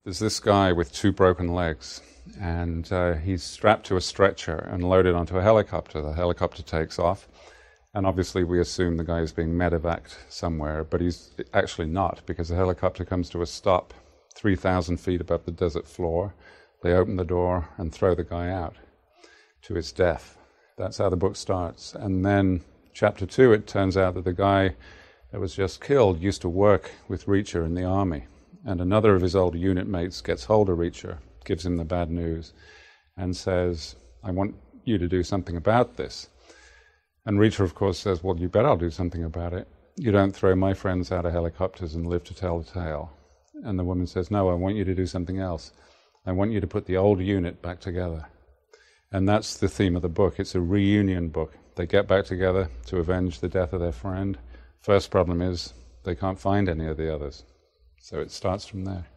there's this guy with 2 broken legs, and he's strapped to a stretcher and loaded onto a helicopter. The helicopter takes off, and obviously we assume the guy is being medevaced somewhere, but he's actually not, because the helicopter comes to a stop 3,000 feet above the desert floor. They open the door and throw the guy out to his death. That's how the book starts. And then chapter 2, it turns out that the guy that was just killed used to work with Reacher in the army. And another of his old unit mates gets hold of Reacher, gives him the bad news, and says, I want you to do something about this. And Reacher, of course, says, well, you bet I'll do something about it. You don't throw my friends out of helicopters and live to tell the tale. And the woman says, no, I want you to do something else. I want you to put the old unit back together. And that's the theme of the book. It's a reunion book. They get back together to avenge the death of their friend. First problem is they can't find any of the others. So it starts from there.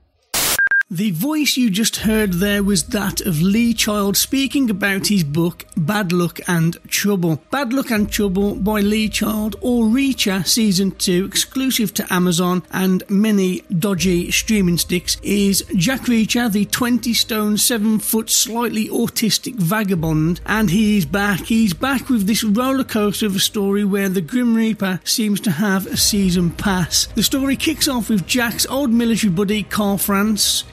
The voice you just heard there was that of Lee Child speaking about his book Bad Luck and Trouble. Bad Luck and Trouble by Lee Child, or Reacher Season 2, exclusive to Amazon and many dodgy streaming sticks, is Jack Reacher, the 20-stone, 7-foot, slightly autistic vagabond, and he's back. He's back with this roller coaster of a story where the Grim Reaper seems to have a season pass. The story kicks off with Jack's old military buddy Carl France,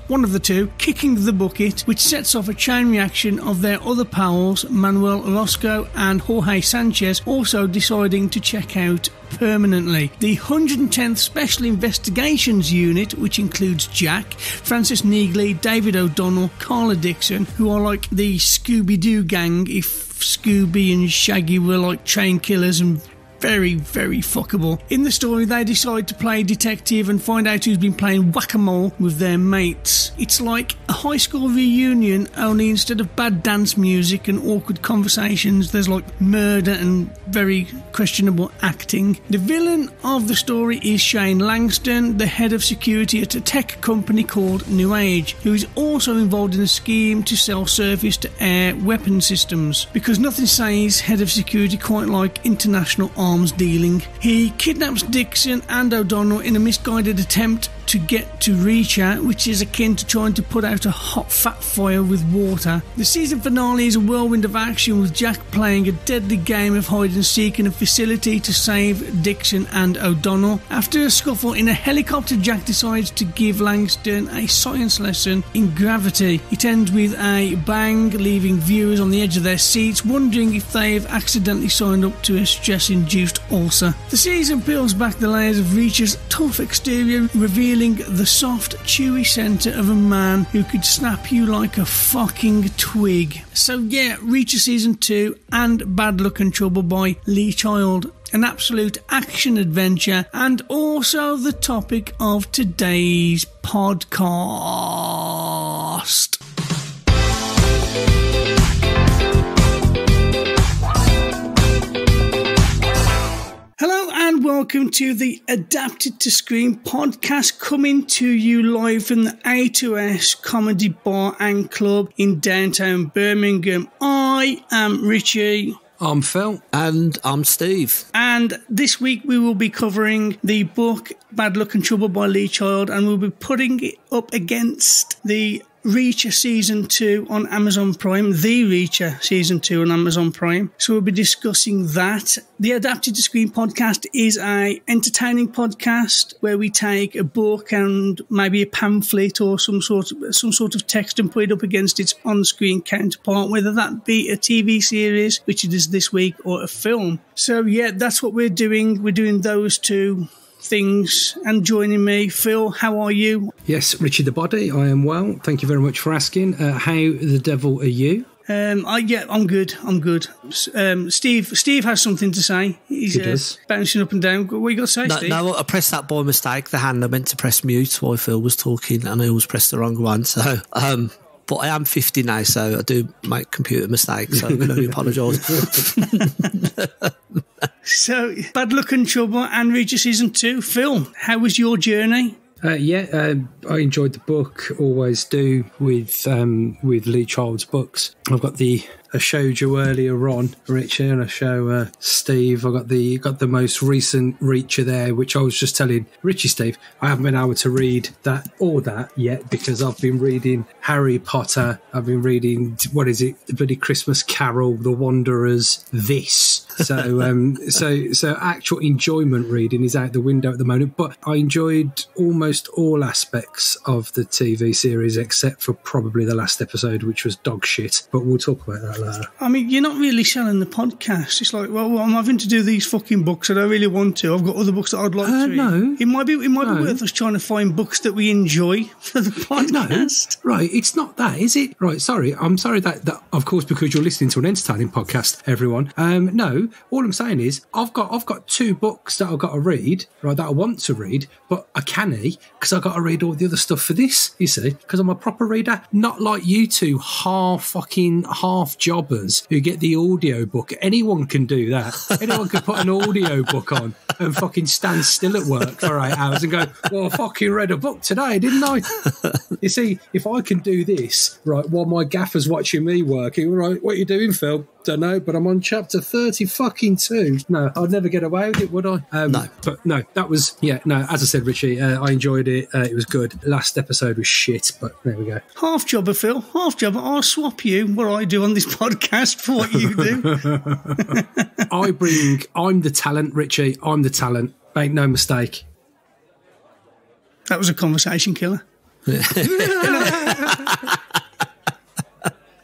one of the two, kicking the bucket, which sets off a chain reaction of their other pals, Manuel Orozco and Jorge Sanchez, also deciding to check out permanently. The 110th Special Investigations Unit, which includes Jack, Francis Neagley, David O'Donnell, Carla Dixon, who are like the Scooby-Doo gang if Scooby and Shaggy were like train killers and very, very fuckable. In the story, they decide to play detective and find out who's been playing whack-a-mole with their mates. It's like a high school reunion, only instead of bad dance music and awkward conversations, there's like murder and very questionable acting. The villain of the story is Shane Langston, the head of security at a tech company called New Age, who is also involved in a scheme to sell surface-to-air weapon systems. Because nothing says head of security quite like international arms dealing. He kidnaps Dixon and O'Donnell in a misguided attempt to get to Reacher, which is akin to trying to put out a hot fat fire with water. The season finale is a whirlwind of action, with Jack playing a deadly game of hide and seek in a facility to save Dixon and O'Donnell. After a scuffle in a helicopter, Jack decides to give Langston a science lesson in gravity. It ends with a bang, leaving viewers on the edge of their seats wondering if they've accidentally signed up to a stress-induced ulcer. The season peels back the layers of Reacher's tough exterior, revealing the soft, chewy centre of a man who could snap you like a fucking twig. So yeah, Reacher Season 2 and Bad Luck and Trouble by Lee Child. An absolute action-adventure, and also the topic of today's podcast. Hello and welcome to the Adapted to Screen podcast, coming to you live from the A2S Comedy Bar and Club in downtown Birmingham. I am Richie. I'm Phil. And I'm Steve. And this week we will be covering the book Bad Luck and Trouble by Lee Child, and we'll be putting it up against the Reacher Season 2 on Amazon Prime, The Reacher Season 2 on Amazon Prime. So we'll be discussing that. The Adapted to Screen podcast is a entertaining podcast where we take a book and maybe a pamphlet or some sort of text and put it up against its on-screen counterpart, whether that be a TV series, which it is this week, or a film. So yeah, that's what we're doing. We're doing those two things. And joining me, Phil, how are you? Yes, Richie the Body, I am well. Thank you very much for asking. How the devil are you? I'm good. Steve has something to say. He's bouncing up and down. What you got to say, Steve? No, I pressed that by mistake. The hand I meant to press mute while Phil was talking, and I always pressed the wrong one. So, but I am 50 now, so I do make computer mistakes. So I can only apologise. So, Bad Luck and Trouble and Reacher Season 2. Phil, how was your journey? I enjoyed the book, always do, with Lee Child's books. I've got the showed you earlier on, Richard, and I show Steve. I got the most recent Reacher there, which I was just telling Richie, Steve, I haven't been able to read that yet because I've been reading Harry Potter. I've been reading, what is it, the bloody Christmas Carol, The Wanderers, this. So actual enjoyment reading is out the window at the moment, but I enjoyed almost all aspects of the TV series except for probably the last episode, which was dog shit, but we'll talk about that later. I mean, you're not really selling the podcast. It's like, well, I'm having to do these fucking books. I don't really want to. I've got other books that I'd like to read. No. It might be worth us trying to find books that we enjoy for the podcast. No, right, it's not that, is it? Right, sorry. I'm sorry that of course, because you're listening to an entertaining podcast, everyone. No, all I'm saying is I've got 2 books that I've got to read, right, that I want to read, but I can't because I've got to read all the other stuff for this, you see, because I'm a proper reader, not like you two half jobbers who get the audio book. Anyone can do that. Anyone can put an audio book on and fucking stand still at work for 8 hours and go, well, I fucking read a book today, didn't I? You see, if I can do this, right, while my gaffer's watching me working, right, what are you doing, Phil? Don't know, but I'm on chapter 32. No, I'd never get away with it, would I? No. But no, that was, as I said, Richie, I enjoyed it. It was good. Last episode was shit, but there we go. Half jobber, Phil. Half jobber. I'll swap you what I do on this podcast for what you do. I'm the talent, Richie. I'm the talent. Make no mistake. That was a conversation killer.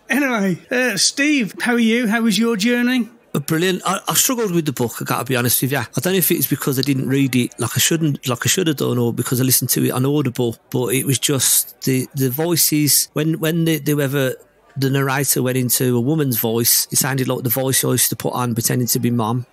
Anyway, Steve, how are you? How was your journey? Brilliant. I struggled with the book, I got to be honest with you. I don't know if it's because I didn't read it like I should have done, or because I listened to it on Audible, but it was just the voices. When the narrator went into a woman's voice, it sounded like the voice I used to put on pretending to be my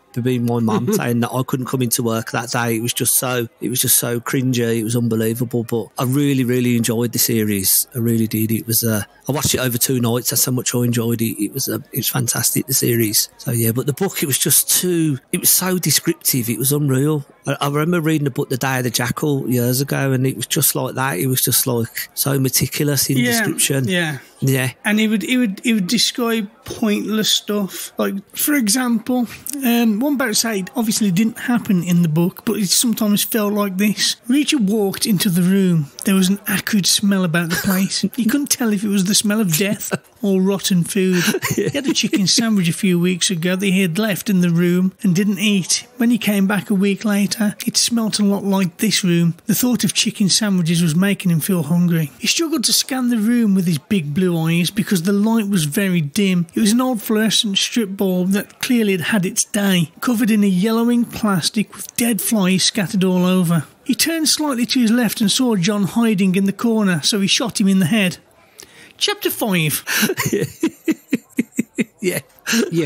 mum, saying that I couldn't come into work that day. It was just so cringy. It was unbelievable. But I really, really enjoyed the series. I really did. It was I watched it over 2 nights. That's how much I enjoyed it. It was fantastic, the series. So yeah, but the book, it was so descriptive. It was unreal. I remember reading the book The Day of the Jackal years ago, and it was just like that. It was just like so meticulous in description. Yeah. And he would describe pointless stuff. Like, for example, one about to say it obviously didn't happen in the book, but it sometimes felt like this. Reacher walked into the room. There was an acrid smell about the place. You couldn't tell if it was the smell of death or rotten food. He had a chicken sandwich a few weeks ago that he had left in the room and didn't eat. When he came back a week later, it smelt a lot like this room. The thought of chicken sandwiches was making him feel hungry. He struggled to scan the room with his big blue eyes because the light was very dim. It was an old fluorescent strip bulb that clearly had had its day, covered in a yellowing plastic with dead flies scattered all over. He turned slightly to his left and saw John hiding in the corner, so he shot him in the head. Chapter 5. Yeah,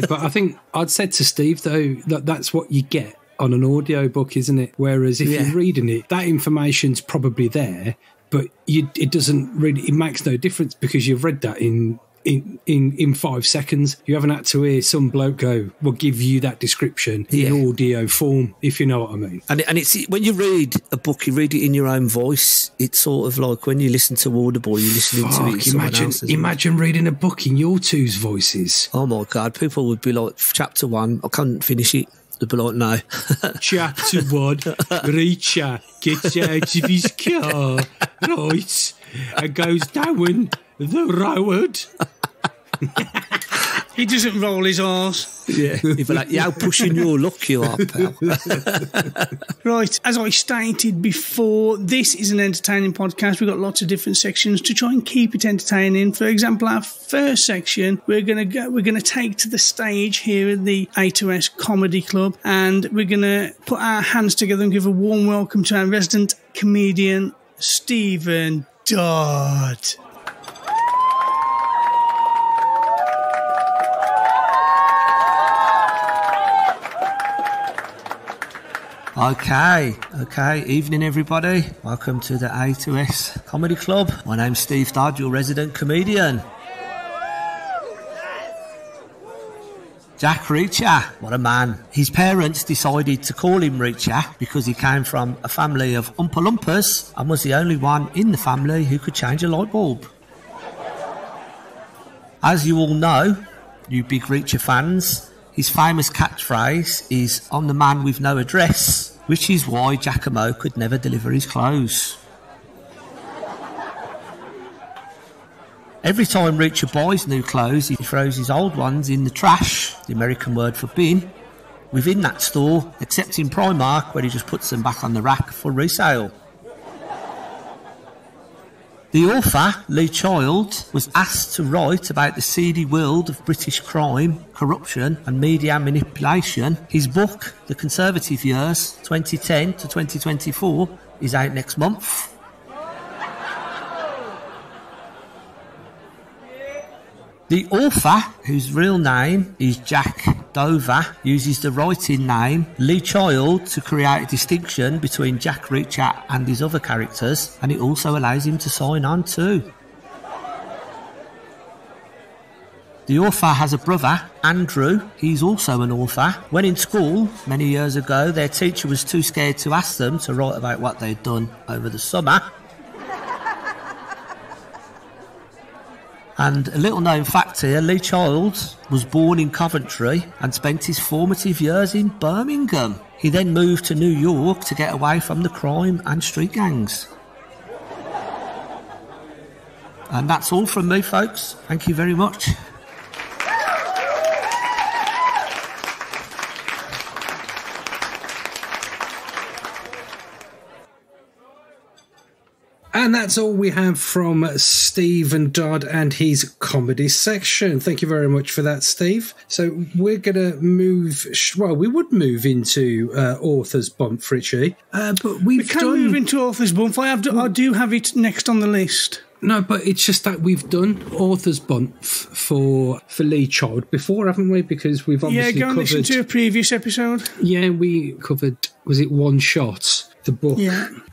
but I think I'd said to Steve, though, that's what you get on an audio book, isn't it? Whereas if you're reading it, that information's probably there, but it doesn't really, it makes no difference because you've read that in 5 seconds. You haven't had to hear some bloke go, we'll give you that description in audio form, if you know what I mean. And it's when you read a book, you read it in your own voice. It's sort of like when you listen to Audible, you're listening to it in someone else's. Imagine reading a book in your two's voices. Oh my God, people would be like, chapter 1, I can't finish it. They'd be like, no. Chapter 1, Reacher gets out of his car, right, and goes down the road. He doesn't roll his arse. Yeah, he'd be like, you're pushing your luck, you are, pal. Right, as I stated before, this is an entertaining podcast. We've got lots of different sections to try and keep it entertaining. For example, our first section, we're going to take to the stage here at the A2S Comedy Club, and we're going to put our hands together and give a warm welcome to our resident comedian, Stephen Dodd. Okay. Evening, everybody. Welcome to the A2S Comedy Club. My name's Steve Dodd, your resident comedian. Jack Reacher, what a man. His parents decided to call him Reacher because he came from a family of Oompa Loompas and was the only one in the family who could change a light bulb. As you all know, you big Reacher fans. His famous catchphrase is, "I'm the man with no address," which is why Giacomo could never deliver his clothes. Every time Reacher buys new clothes, he throws his old ones in the trash, the American word for bin, within that store, except in Primark, where he just puts them back on the rack for resale. The author, Lee Child, was asked to write about the seedy world of British crime, corruption and media manipulation. His book, The Conservative Years, 2010 to 2024, is out next month. The author, whose real name is Jack Dover, uses the writing name Lee Child to create a distinction between Jack Reacher and his other characters, and it also allows him to sign on too. The author has a brother, Andrew. He's also an author. When in school, many years ago, their teacher was too scared to ask them to write about what they'd done over the summer. And a little known fact here, Lee Child was born in Coventry and spent his formative years in Birmingham. He then moved to New York to get away from the crime and street gangs. And that's all from me, folks. Thank you very much. And that's all we have from Stephen Dodd and his comedy section. Thank you very much for that, Steve. So we're going to move, well, we would move into Author's Bump, Richie. But we can move into Author's Bump. I do have it next on the list. No, but it's just that we've done Author's Bump for Lee Child before, haven't we? Because we've obviously go and listen to a previous episode. Yeah, we covered, was it One Shot? The book,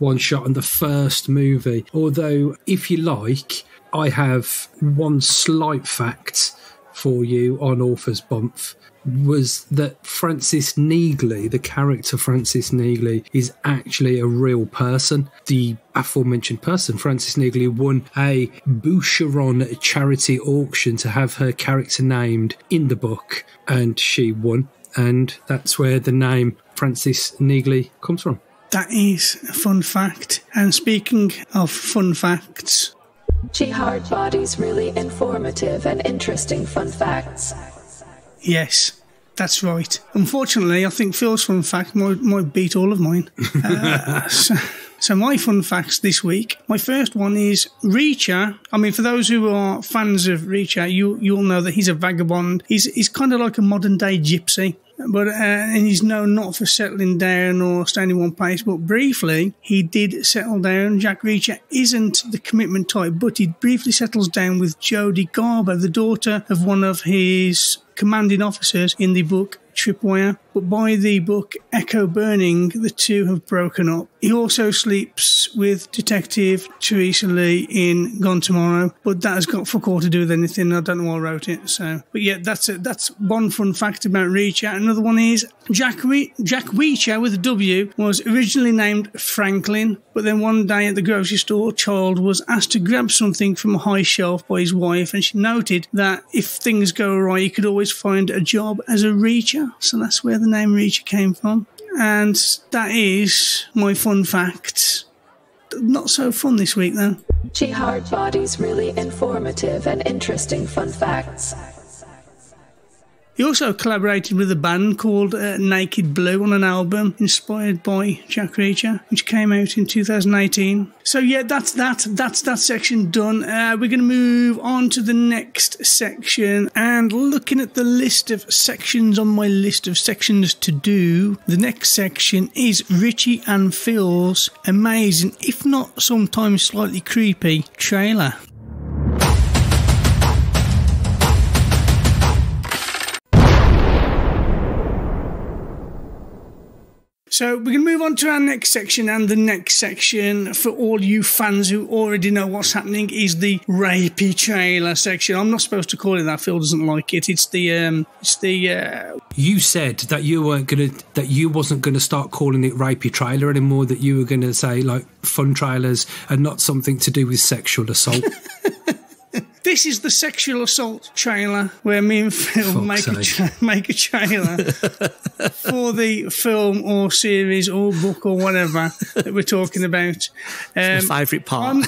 One Shot, and the first movie. Although, if you like, I have one slight fact for you on Author's Bump, was that Francis Neagley, the character Francis Neagley, is actually a real person. The aforementioned person, Francis Neagley, won a Boucheron charity auction to have her character named in the book, and she won. And that's where the name Francis Neagley comes from. That is a fun fact. And speaking of fun facts... Hard Body's really informative and interesting fun facts. Yes, that's right. Unfortunately, I think Phil's fun fact might beat all of mine. So my fun facts this week. My first one is Reacher. I mean, for those who are fans of Reacher, you'll know that he's a vagabond. He's kind of like a modern-day gypsy. But and he's known not for settling down or staying in one place, but briefly he did settle down. Jack Reacher isn't the commitment type, but he briefly settles down with Jodie Garber, the daughter of one of his commanding officers in the book Tripwire. But by the book Echo Burning, the two have broken up. He also sleeps with Detective Teresa Lee in Gone Tomorrow, but that has got fuck all to do with anything. I don't know who wrote it. So, but yeah, that's one fun fact about Reacher. Another one is Jack Reacher with a W was originally named Franklin, but then one day at the grocery store, Child was asked to grab something from a high shelf by his wife, and she noted that if things go right, he could always find a job as a Reacher. So that's where the name Reacher came from. And that is my fun fact. Not so fun this week, though. Hard Body's really informative and interesting fun facts. He also collaborated with a band called Naked Blue on an album inspired by Jack Reacher, which came out in 2018. So yeah, that's that section done. We're going to move on to the next section, and looking at the list of sections on my list of sections to do, the next section is Richie and Phil's amazing, if not sometimes slightly creepy, trailer. So we're going to move on to our next section, and the next section, for all you fans who already know what's happening, is the rapey trailer section. I'm not supposed to call it that. Phil doesn't like it. It's the. You said that you wasn't gonna start calling it rapey trailer anymore. That you were going to say like fun trailers and not something to do with sexual assault. This is the sexual assault trailer where me and Phil make a trailer for the film or series or book or whatever that we're talking about. My favourite part.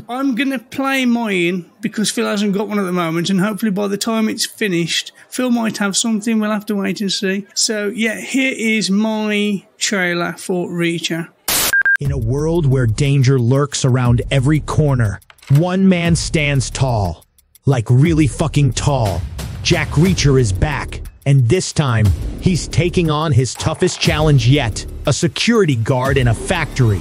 I'm going to play mine because Phil hasn't got one at the moment, and hopefully by the time it's finished, Phil might have something. We'll have to wait and see. So, yeah, here is my trailer for Reacher. In a world where danger lurks around every corner, one man stands tall. Like really fucking tall. Jack Reacher is back, and this time, he's taking on his toughest challenge yet, a security guard in a factory.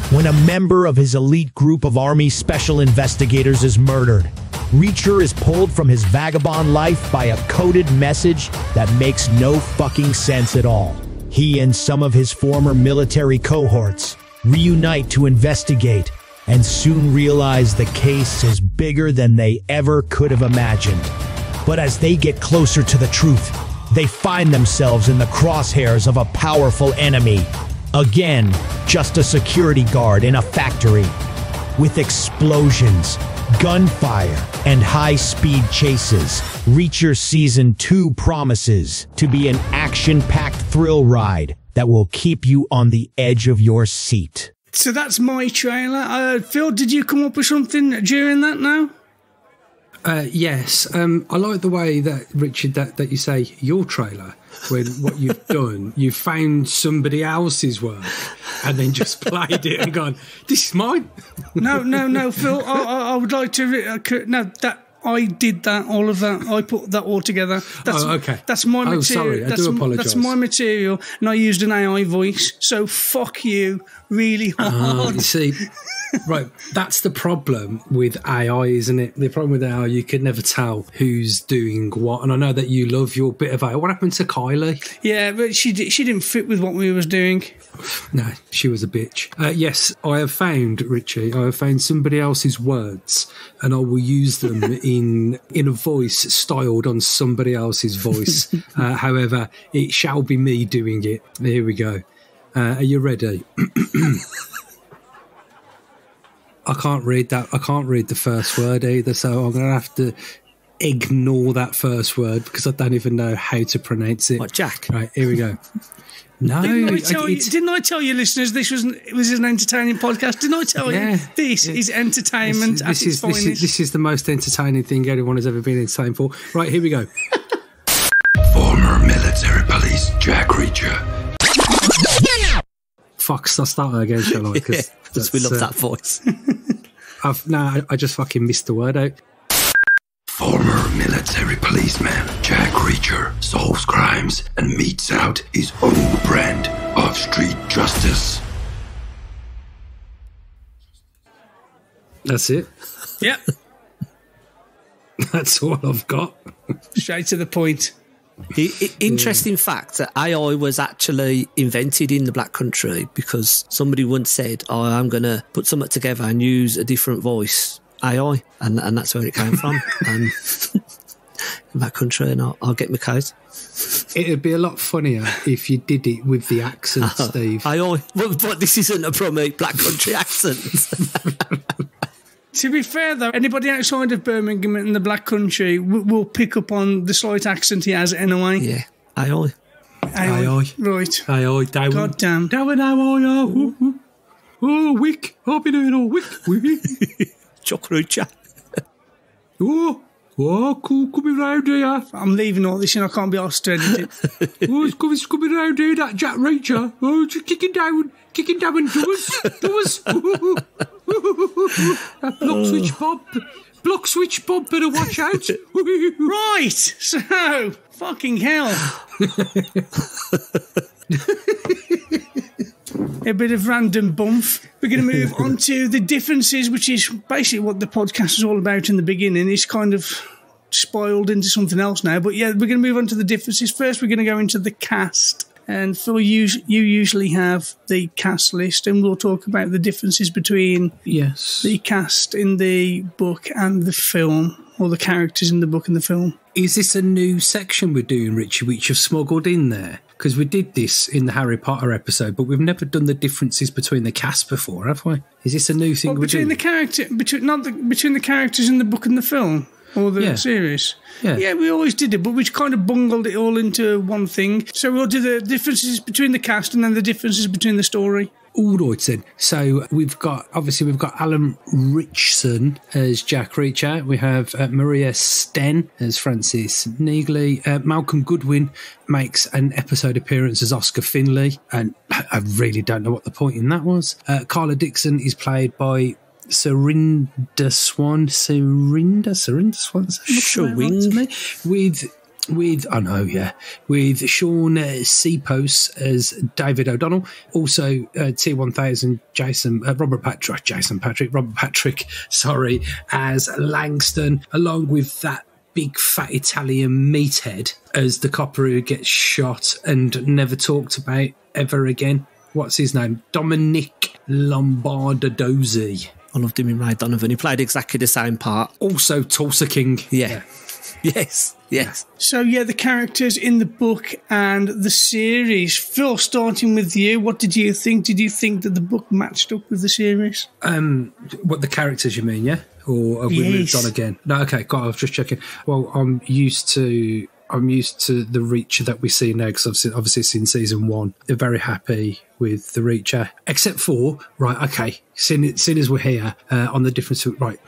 When a member of his elite group of Army Special Investigators is murdered, Reacher is pulled from his vagabond life by a coded message that makes no fucking sense at all. He and some of his former military cohorts reunite to investigate and soon realize the case is bigger than they ever could have imagined. But as they get closer to the truth, they find themselves in the crosshairs of a powerful enemy. Again, just a security guard in a factory. With explosions, gunfire, and high-speed chases, Reacher Season 2 promises to be an action-packed thrill ride that will keep you on the edge of your seat. So that's my trailer. Phil, did you come up with something during that now? Yes. I like the way that, Richard, that you say your trailer, when what you've done, you found somebody else's work and then just played it and gone, this is mine. No, Phil, I would like to... I did that, all of that. I put that all together. Okay. That's my material. Sorry, I do apologise. That's my material, and I used an AI voice, so fuck you really hard. You see, right, that's the problem with AI, isn't it? The problem with AI, you could never tell who's doing what, and I know that you love your bit of AI. What happened to Kylie? Yeah, but she didn't fit with what we was doing. No, she was a bitch. Yes, I have found, Richie, I have found somebody else's words, and I will use them in a voice styled on somebody else's voice. However, it shall be me doing it. Here we go. Are you ready? I can't read that. I can't read the first word either, so I'm going to have to ignore that first word because I don't even know how to pronounce it. What, Jack? Right, here we go. No, didn't I tell you, listeners, this was an entertaining podcast? Didn't I tell you this is entertainment at its finest? This is the most entertaining thing anyone has ever been entertained for. Right, here we go. Former military police Jack Reacher. Fuck, I'll start that again, shall I? Because we love that voice. I just fucking missed the word out. Former military policeman Jack Reacher solves crimes and metes out his own brand of street justice. That's it. Yep. That's all I've got. Straight to the point. Interesting fact that AI was actually invented in the Black Country because somebody once said, I'm going to put something together and use a different voice, AI, and that's where it came from. And in Black Country, and I'll get my code. It'd be a lot funnier if you did it with the accent, Steve. AI, but this isn't a proper Black Country accent. To be fair, though, anybody outside of Birmingham in the Black Country will pick up on the slight accent he has anyway. Yeah, AI. Right. AI, down. God damn. Down, how Oh, Wick. I've been doing all Wick. Jack Reacher. Cool, coming round here. I'm leaving all this and I can't be asked to edit it. It's coming round here, that Jack Reacher. Oh, just kicking down and doors. Block switch Bob, better watch out. Right, so, fucking hell. A bit of random bump. We're going to move on to the differences, which is basically what the podcast is all about in the beginning. It's kind of spoiled into something else now. But yeah, we're going to move on to the differences. First, we're going to go into the cast. And Phil, you usually have the cast list, and we'll talk about the differences between the cast in the book and the film, or the characters in the book and the film. Is this a new section we're doing, Richie, which you've smuggled in there? because we did this in the Harry Potter episode, but we've never done the differences between the cast before, have we? Is this a new thing we're doing? Between the characters in the book and the film? Or the series? Yeah, we always did it, but we kind of bungled it all into one thing. So we'll do the differences between the cast and then the differences between the story. All right then. So we've got Alan Ritchson as Jack Reacher. We have Maria Sten as Frances Neagley. Malcolm Goodwin makes an episode appearance as Oscar Finley, and I really don't know what the point in that was. Carla Dixon is played by Serinda Swan. Serinda Swan. With Sean Seapos as David O'Donnell. Also, T1000 Robert Patrick, as Langston, along with that big fat Italian meathead as the copper who gets shot and never talked about ever again. What's his name? Dominic Lombardozzi. I loved him in Ray Donovan. He played exactly the same part. Also Tulsa King. Yeah. Yes. So, the characters in the book and the series. Phil, starting with you, what did you think? Did you think that the book matched up with the series? What, the characters you mean, yeah? Or have we moved on again? No, okay, God, I was just checking. Well, I'm used to the Reacher that we see now, because obviously it's in season 1. They're very happy with the Reacher, except for, seeing as we're here on the difference,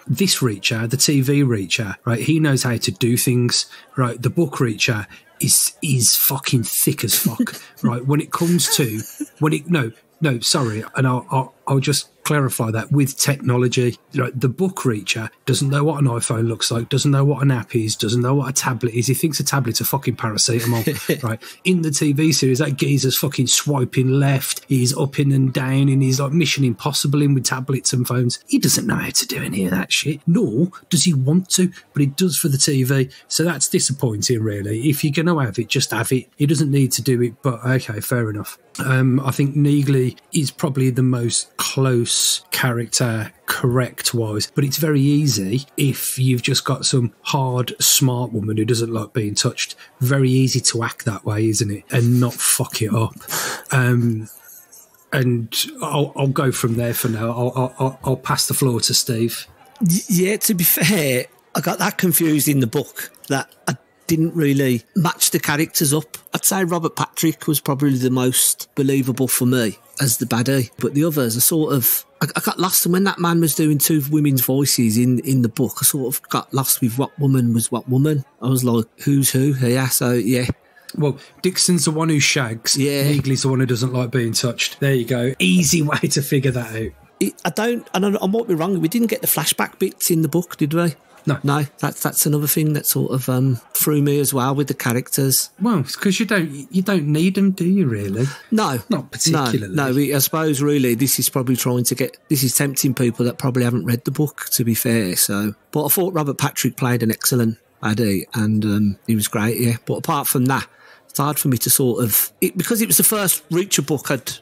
this Reacher, the TV Reacher, right, he knows how to do things, right, the book Reacher is fucking thick as fuck, right, when it comes to, and I'll just clarify that with technology. The book Reacher doesn't know what an iPhone looks like, doesn't know what an app is, doesn't know what a tablet is. He thinks a tablet's a fucking paracetamol, right? In the TV series, that geezer's fucking swiping left, he's up in and down, and he's like Mission Impossible in with tablets and phones. He doesn't know how to do any of that shit, nor does he want to, but he does for the TV. So that's disappointing, really. If you're going to have it, just have it. He doesn't need to do it, but okay, fair enough. I think Neagley is probably the most close character correct-wise, but it's very easy if you've just got some hard, smart woman who doesn't like being touched. Very easy to act that way, isn't it? And not fuck it up. And I'll go from there for now. I'll pass the floor to Steve. Yeah, to be fair, I got that confused in the book that I didn't really match the characters up. I'd say Robert Patrick was probably the most believable for me as the baddie, but the others are sort of... I got lost, and when that man was doing two women's voices in the book, I sort of got lost with what woman was what woman. I was like, who's who? Yeah, so yeah. Well, Dixon's the one who shags. Yeah. Neagley's the one who doesn't like being touched. There you go. Easy way to figure that out. I might be wrong, we didn't get the flashback bits in the book, did we? No, that's another thing that sort of threw me as well with the characters. Well, it's because you don't need them, do you? Really? No, not particularly. No. I suppose really this is probably this is tempting people that probably haven't read the book. To be fair, so but I thought Robert Patrick played an excellent baddie, and he was great. Yeah, but apart from that, it's hard for me to because it was the first Reacher book I'd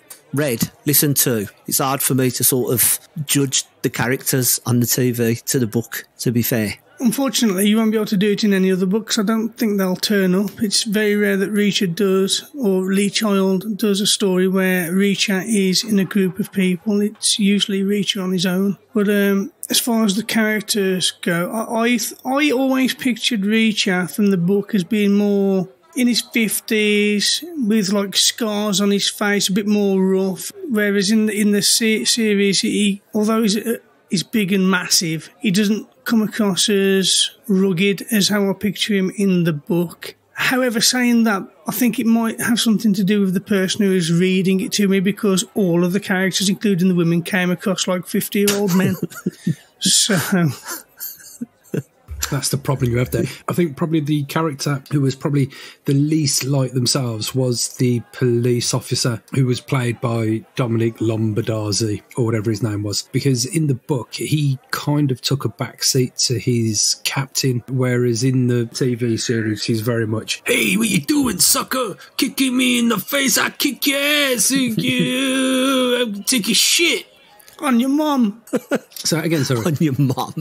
listened to. It's hard for me to sort of judge the characters on the TV to the book, to be fair. Unfortunately, you won't be able to do it in any other books. I don't think they'll turn up. It's very rare that Reacher does, or Lee Child does a story where Reacher is in a group of people. It's usually Reacher on his own. But as far as the characters go, I always pictured Reacher from the book as being more in his 50s, with like scars on his face, a bit more rough. Whereas in the series, although he's big and massive, he doesn't come across as rugged as how I picture him in the book. However, saying that, I think it might have something to do with the person who is reading it to me, because all of the characters, including the women, came across like 50-year-old men. So... That's the problem you have there. I think probably the character who was probably the least like themselves was the police officer, who was played by Dominic Lombardozzi, or whatever his name was. Because in the book, he kind of took a backseat to his captain, whereas in the TV series, he's very much, hey, what you doing, sucker? Kicking me in the face, I kick your ass. I'll take your shit. On your mum. So again, sorry. On your mum.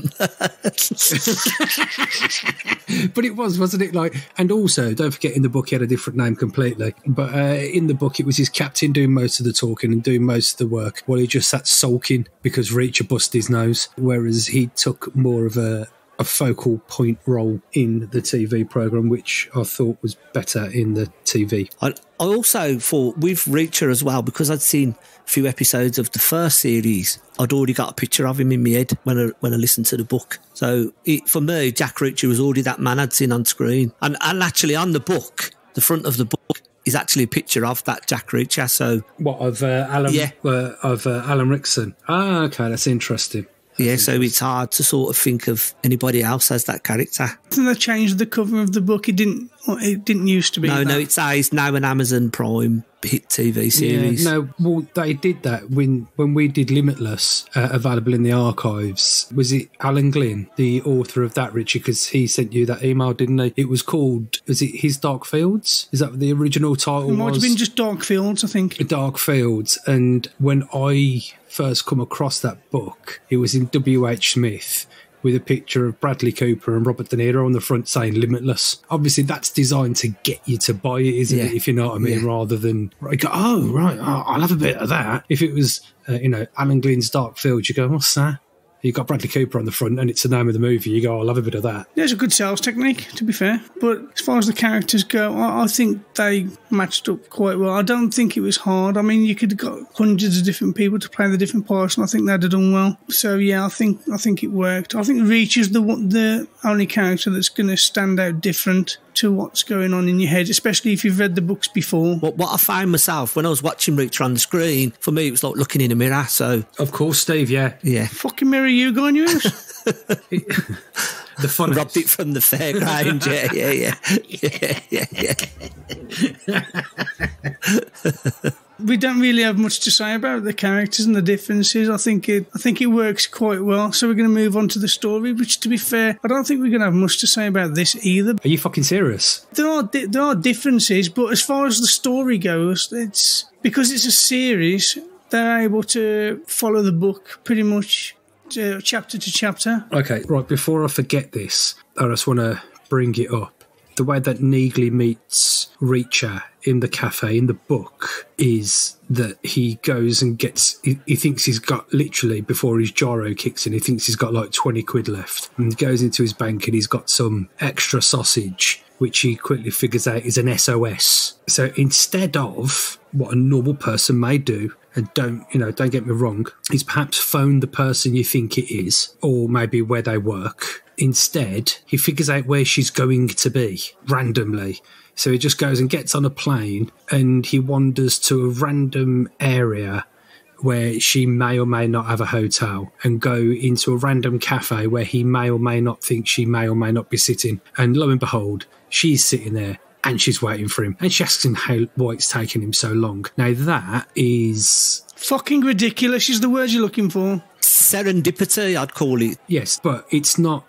But it wasn't it? Like, and also, don't forget, in the book he had a different name completely. But in the book, it was his captain doing most of the talking and doing most of the work, while he just sat sulking because Reacher busted his nose. Whereas he took more of a focal point role in the TV program, which I thought was better in the TV. I also thought with Reacher as well, because I'd seen a few episodes of the first series, I'd already got a picture of him in my head when I listened to the book. So for me, Jack Reacher was already that man I'd seen on screen. And actually on the book, the front of the book is actually a picture of that Jack Reacher. So what, of Alan? Yeah. Alan Rickson. Ah, okay, that's interesting. Yeah, so it's hard to sort of think of anybody else as that character. Didn't they change the cover of the book? It didn't used to be. No, it says now an Amazon Prime hit TV series. Yeah, no, well, they did that when we did Limitless, available in the archives. Was it Alan Glynn, the author of that, Richard? Because he sent you that email, didn't he? It was called, was it His Dark Fields? Is that what the original title was? It might have been just Dark Fields, I think. Dark Fields. And when I first come across that book, it was in W.H. Smith, with a picture of Bradley Cooper and Robert De Niro on the front saying Limitless. Obviously, that's designed to get you to buy it, isn't it? If you know what I mean, rather than, I'll have a bit of that. If it was, Alan Glynn's Dark Fields, you go, what's that? You got Bradley Cooper on the front and it's the name of the movie. You go, I'll have a bit of that. Yeah, it's a good sales technique, to be fair. But as far as the characters go, I think they matched up quite well. I don't think it was hard. I mean, you could have got hundreds of different people to play the different parts, and I think they'd have done well. So yeah, I think it worked. I think Reach is the only character that's going to stand out different to what's going on in your head, especially if you've read the books before. What I found myself when I was watching Reacher on the screen, for me it was like looking in a mirror. So of course, Steve, yeah. Fucking mirror, you go in your house. The fun robbed it from the fairground. Yeah. We don't really have much to say about the characters and the differences. I think it works quite well. So we're going to move on to the story, which, to be fair, I don't think we're going to have much to say about this either. Are you fucking serious? There are differences, but as far as the story goes, it's because it's a series, they're able to follow the book pretty much chapter to chapter. Okay, right, before I forget this, I just want to bring it up. The way that Neagley meets Reacher in the cafe in the book is that he goes and gets, he thinks he's got, literally before his gyro kicks in, he thinks he's got like 20 quid left, and he goes into his bank and he's got some extra sausage, which he quickly figures out is an SOS. So instead of what a normal person may do, and don't get me wrong, is perhaps phone the person you think it is, or maybe where they work. Instead, he figures out where she's going to be randomly. So he just goes and gets on a plane and he wanders to a random area where she may or may not have a hotel, and go into a random cafe where he may or may not think she may or may not be sitting. And lo and behold, she's sitting there and she's waiting for him. And she asks him why it's taking him so long. Now that is... fucking ridiculous is the word you're looking for. Serendipity, I'd call it. Yes, but it's not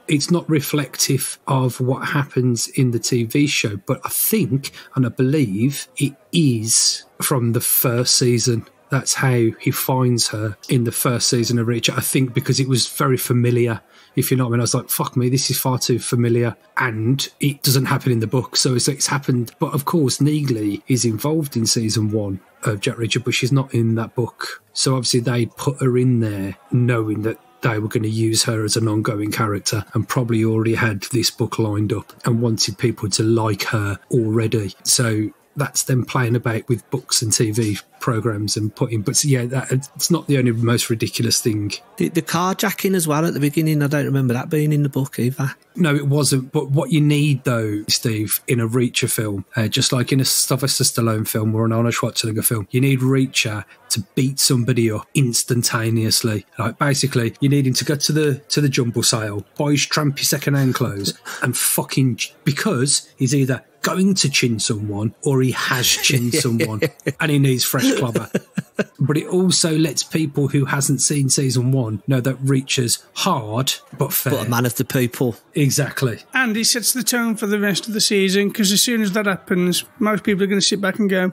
reflective of what happens in the TV show. But I think, and I believe, it is from the first season. That's how he finds her in the first season of Reacher. I think because it was very familiar, if you know what I mean. I was like, fuck me, this is far too familiar. And it doesn't happen in the book, so it's happened. But of course, Neagley is involved in season 1 of Jack Reacher, but she's not in that book. So obviously they put her in there knowing that they were going to use her as an ongoing character, and probably already had this book lined up and wanted people to like her already. So that's them playing about with books and TV programs and putting, but yeah, it's not the only most ridiculous thing. The carjacking as well at the beginning, I don't remember that being in the book either. No, it wasn't. But what you need, though, Steve, in a Reacher film, just like in a Sylvester Stallone film or an Arnold Schwarzenegger film, you need Reacher to beat somebody up instantaneously. Like, basically, you need him to go to the jumble sale, buy his trampy second-hand clothes, and fucking... because he's either going to chin someone or he has chinned someone, and he needs fresh clobber. But it also lets people who hasn't seen season 1 know that Reacher's hard but fair. But a man of the people. Exactly. And he sets the tone for the rest of the season, because as soon as that happens, most people are going to sit back and go,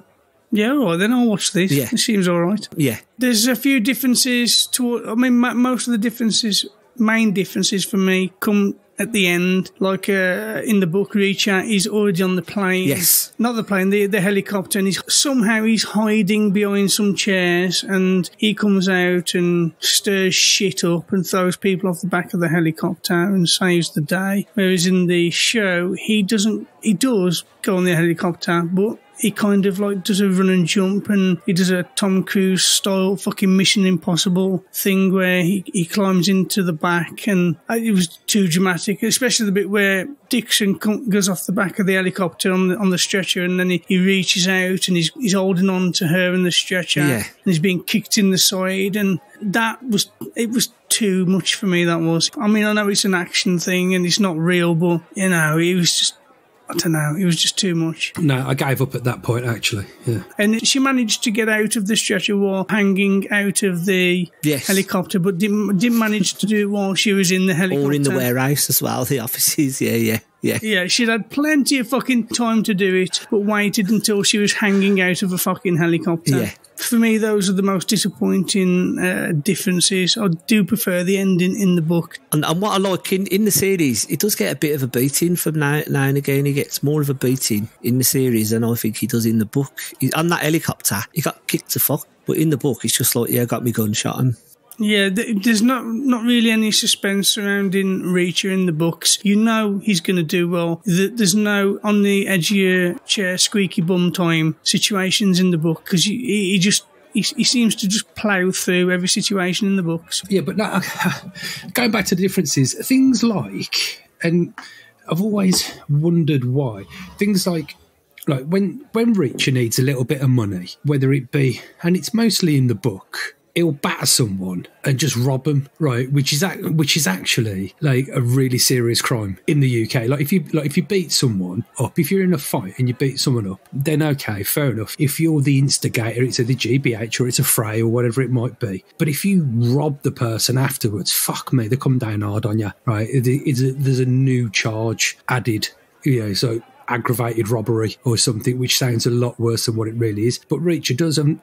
Yeah, all right, then I'll watch this. Yeah. It seems all right. Yeah. There's a few differences most of the differences, main differences for me, come at the end. Like in the book, Reacher is already on the plane. Yes. Not the plane, the helicopter, and he's hiding behind some chairs, and he comes out and stirs shit up and throws people off the back of the helicopter and saves the day. Whereas in the show, he does go on the helicopter, but he kind of like does a run and jump, and he does a Tom Cruise style fucking Mission Impossible thing where he climbs into the back, and it was too dramatic, especially the bit where Dixon goes off the back of the helicopter on the stretcher, and then he reaches out and he's holding on to her in the stretcher, and he's being kicked in the side, and it was too much for me. That was. I mean, I know it's an action thing and it's not real, but you know, it was just. I don't know, it was just too much. No, I gave up at that point, actually. Yeah. And she managed to get out of the stretcher while hanging out of the helicopter, but didn't manage to do it while she was in the helicopter. Or in the warehouse as well, the offices, yeah. Yeah, she'd had plenty of fucking time to do it, but waited until she was hanging out of a fucking helicopter. Yeah. For me, those are the most disappointing differences. I do prefer the ending in the book. And what I like in the series, it does get a bit of a beating from now and again. He gets more of a beating in the series than I think he does in the book. On that helicopter, he got kicked to fuck. But in the book, it's just like, got me gunshot him. Yeah, there's not really any suspense surrounding Reacher in the books. You know he's going to do well. There's no on the edge of your chair, squeaky bum time situations in the book, because he seems to just plough through every situation in the books. Yeah, but no, going back to the differences, things like, and I've always wondered why, things like when Reacher needs a little bit of money, whether it be, and it's mostly in the book, he'll batter someone and just rob them, right? Which is actually like a really serious crime in the UK. Like if you beat someone up, if you're in a fight and you beat someone up, then okay, fair enough. If you're the instigator, it's either GBH or it's a fray or whatever it might be. But if you rob the person afterwards, fuck me, they come down hard on you, right? There's a new charge added, so aggravated robbery or something, which sounds a lot worse than what it really is. But Reacher does, and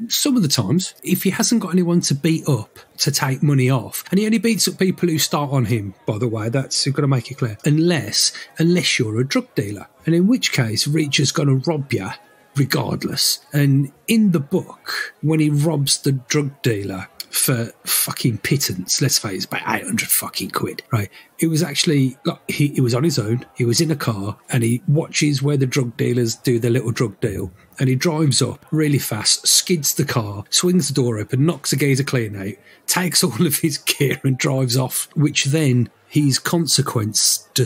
some of the times, if he hasn't got anyone to beat up to take money off, and he only beats up people who start on him, by the way, you've got to make it clear, unless you're a drug dealer, and in which case Reacher's going to rob you regardless. And in the book, when he robs the drug dealer for fucking pittance, let's face it, about 800 fucking quid, right? It was actually, he was on his own, he was in a car, and he watches where the drug dealers do their little drug deal, and he drives up really fast, skids the car, swings the door open, knocks the geezer clean out, takes all of his gear and drives off, which then he's consequenced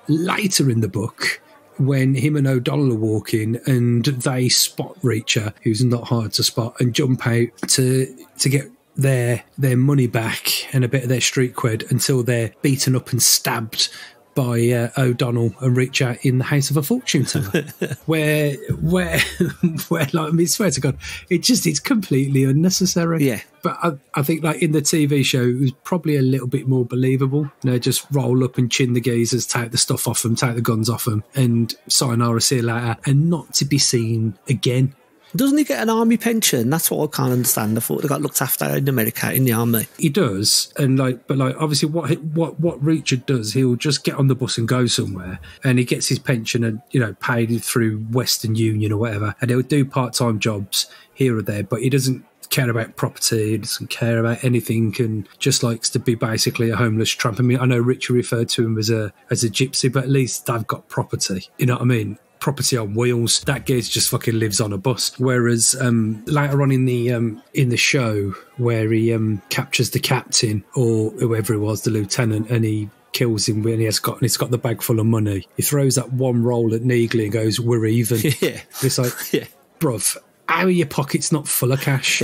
later in the book when him and O'Donnell are walking and they spot Reacher, who's not hard to spot, and jump out to get their money back and a bit of their street cred until they're beaten up and stabbed by O'Donnell and Reacher in the House of a Fortune Teller, where like, I mean, swear to God, it's completely unnecessary. Yeah. But I think like in the TV show, it was probably a little bit more believable. Just roll up and chin the geezers, take the stuff off them, take the guns off them, and sayonara, see you later, and not to be seen again. Doesn't he get an army pension? That's what I can't understand. I thought they got looked after in America in the army. He does, but obviously what Reacher does, he'll just get on the bus and go somewhere, and he gets his pension and paid through Western Union or whatever, and he'll do part-time jobs here or there, but he doesn't care about property, he doesn't care about anything, and just likes to be basically a homeless tramp. I mean, I know Richard referred to him as a gypsy, but at least they've got property. You know what I mean? Property on wheels. That geezer just fucking lives on a bus. Whereas later on in the show, where he captures the captain or whoever it was, the lieutenant, and he kills him when he's got the bag full of money, he throws that one roll at Neagley and goes, "We're even." Yeah. It's like, bruv, how are your pockets not full of cash?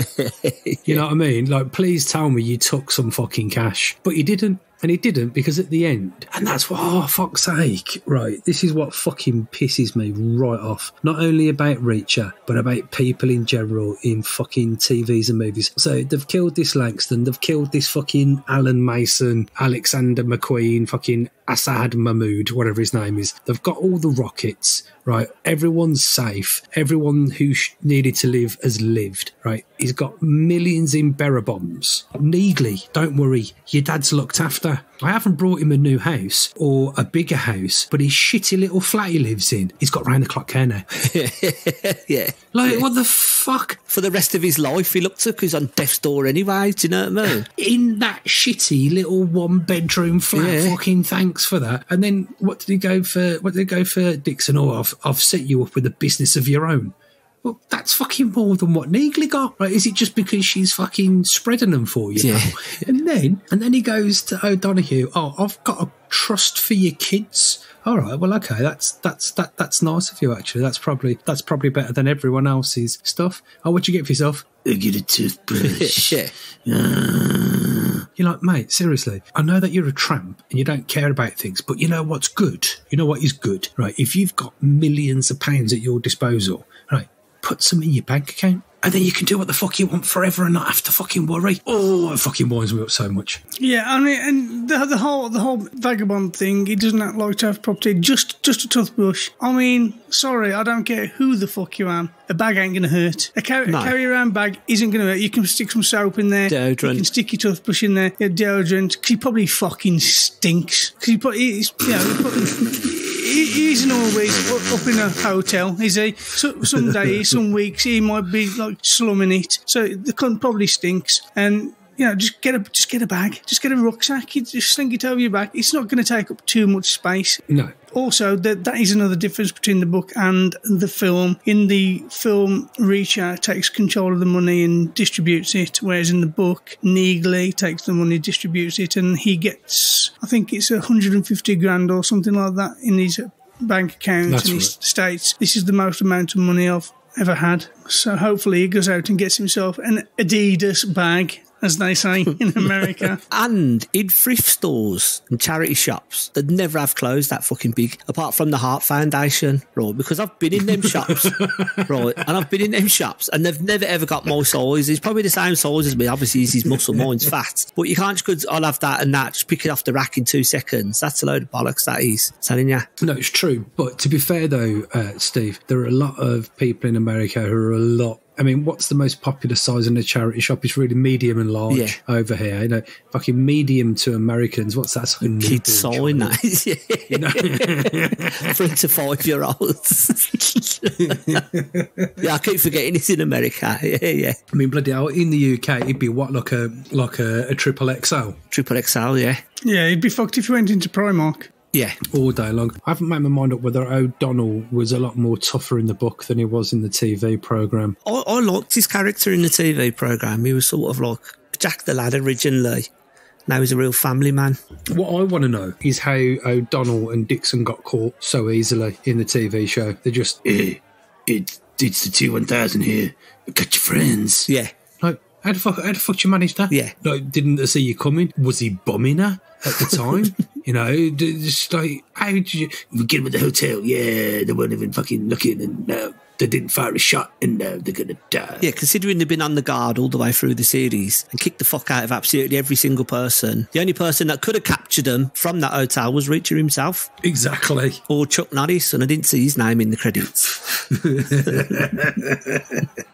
You know what I mean? Like, please tell me you took some fucking cash. But you didn't. And he didn't, because at the end, and that's what, oh, fuck's sake, right, this is what fucking pisses me right off. Not only about Reacher, but about people in general in fucking TVs and movies. So they've killed this Langston, they've killed this fucking Alan Mason, Alexander McQueen, fucking Assad Mahmoud, whatever his name is. They've got all the rockets, right? Everyone's safe. Everyone who needed to live has lived, right? He's got millions in bearer bombs. Needley, don't worry, your dad's looked after. I haven't brought him a new house or a bigger house, but his shitty little flat he lives in, he's got round-the-clock care now. Yeah. Like, what the fuck? For the rest of his life, he looked like he's on death's door anyway, do you know what I mean? In that shitty little one-bedroom flat, fucking thanks for that. And then what did he go for, Dixon? Oh, I've set you up with a business of your own. Well, that's fucking more than what Neagley got, right? Is it just because she's fucking spreading them for you? Yeah. And then he goes to O'Donoghue. Oh, I've got a trust for your kids. All right, well, okay, that's nice of you. Actually, that's probably better than everyone else's stuff. Oh, what'd you get for yourself? I get a toothbrush. Yeah. You're like, mate, seriously, I know that you're a tramp and you don't care about things, but you know what's good? You know what is good, right? If you've got millions of pounds at your disposal, right, put some in your bank account. And then you can do what the fuck you want forever and not have to fucking worry. Oh, it fucking winds me up so much. Yeah, I mean, and the whole vagabond thing, he doesn't like to have property, just a toothbrush. I mean, sorry, I don't care who the fuck you am. A bag ain't going to hurt. A carry-around bag isn't going to hurt. You can stick some soap in there. Deodorant. You can stick your toothbrush in there. Yeah, deodorant. Because he probably fucking stinks. Because he's always up in a hotel, is he? So, some days, some weeks, he might be like slumming it. So the cunt probably stinks. And just get a bag, just get a rucksack. You just sling it over your back. It's not going to take up too much space. No. Also, that is another difference between the book and the film. In the film, Reacher takes control of the money and distributes it, whereas in the book, Neagley takes the money, distributes it, and he gets, I think it's 150 grand or something like that in his bank account. That's and he right. states, this is the most amount of money I've ever had. So hopefully he goes out and gets himself an Adidas bag, as they say in America. And in thrift stores and charity shops, they'd never have clothes that fucking big, apart from the Heart Foundation, right? Because I've been in them shops, right? And I've been in them shops, and they've never ever got my size. He's probably the same size as me. Obviously, he's muscle, mine's fat. But you can't just go, I'll have that and that, just pick it off the rack in 2 seconds. That's a load of bollocks, that is. I'm telling you. No, it's true. But to be fair, though, Steve, there are a lot of people in America who are a lot. I mean, what's the most popular size in a charity shop? It's really medium and large over here. Fucking medium to Americans. What's that? Like a kids sign that. 3 to 5 year olds. Yeah, I keep forgetting it's in America. Yeah. I mean, bloody hell, in the UK, it'd be what, like a triple XL? Triple XL, yeah. Yeah, he'd be fucked if he went into Primark. Yeah. All day long. I haven't made my mind up whether O'Donnell was a lot more tougher in the book than he was in the TV programme. I liked his character in the TV programme. He was sort of like Jack the Lad originally. Now he's a real family man. What I want to know is how O'Donnell and Dixon got caught so easily in the TV show. They're just, it's the T-1000 here. Got your friends. Yeah. Like, how the fuck you manage that? Yeah. Like, didn't they see you coming? Was he bumming her at the time? Just like, how did you get him at the hotel? Yeah, they weren't even fucking looking, and they didn't fire a shot, and now they're going to die. Yeah, considering they've been on the guard all the way through the series and kicked the fuck out of absolutely every single person. The only person that could have captured them from that hotel was Reacher himself. Exactly. Or Chuck Norris, and I didn't see his name in the credits.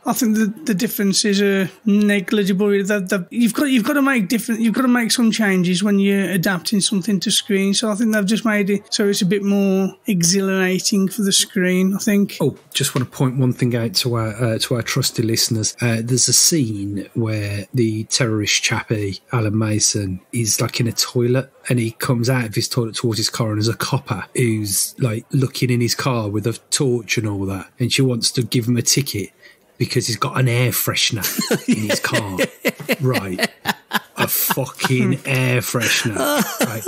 I think the difference is negligible. You've got to make some changes when you're adapting something to screen. So I think they've just made it so it's a bit more exhilarating for the screen, I think. Oh, just want to point one thing out to our trusty listeners. There's a scene where the terrorist chappie, Alan Mason, is like in a toilet, and he comes out of his toilet towards his car, and there's a copper who's like looking in his car with a torch and all that, and she wants to give him a ticket because he's got an air freshener in his car. Right. A fucking air freshener. Right.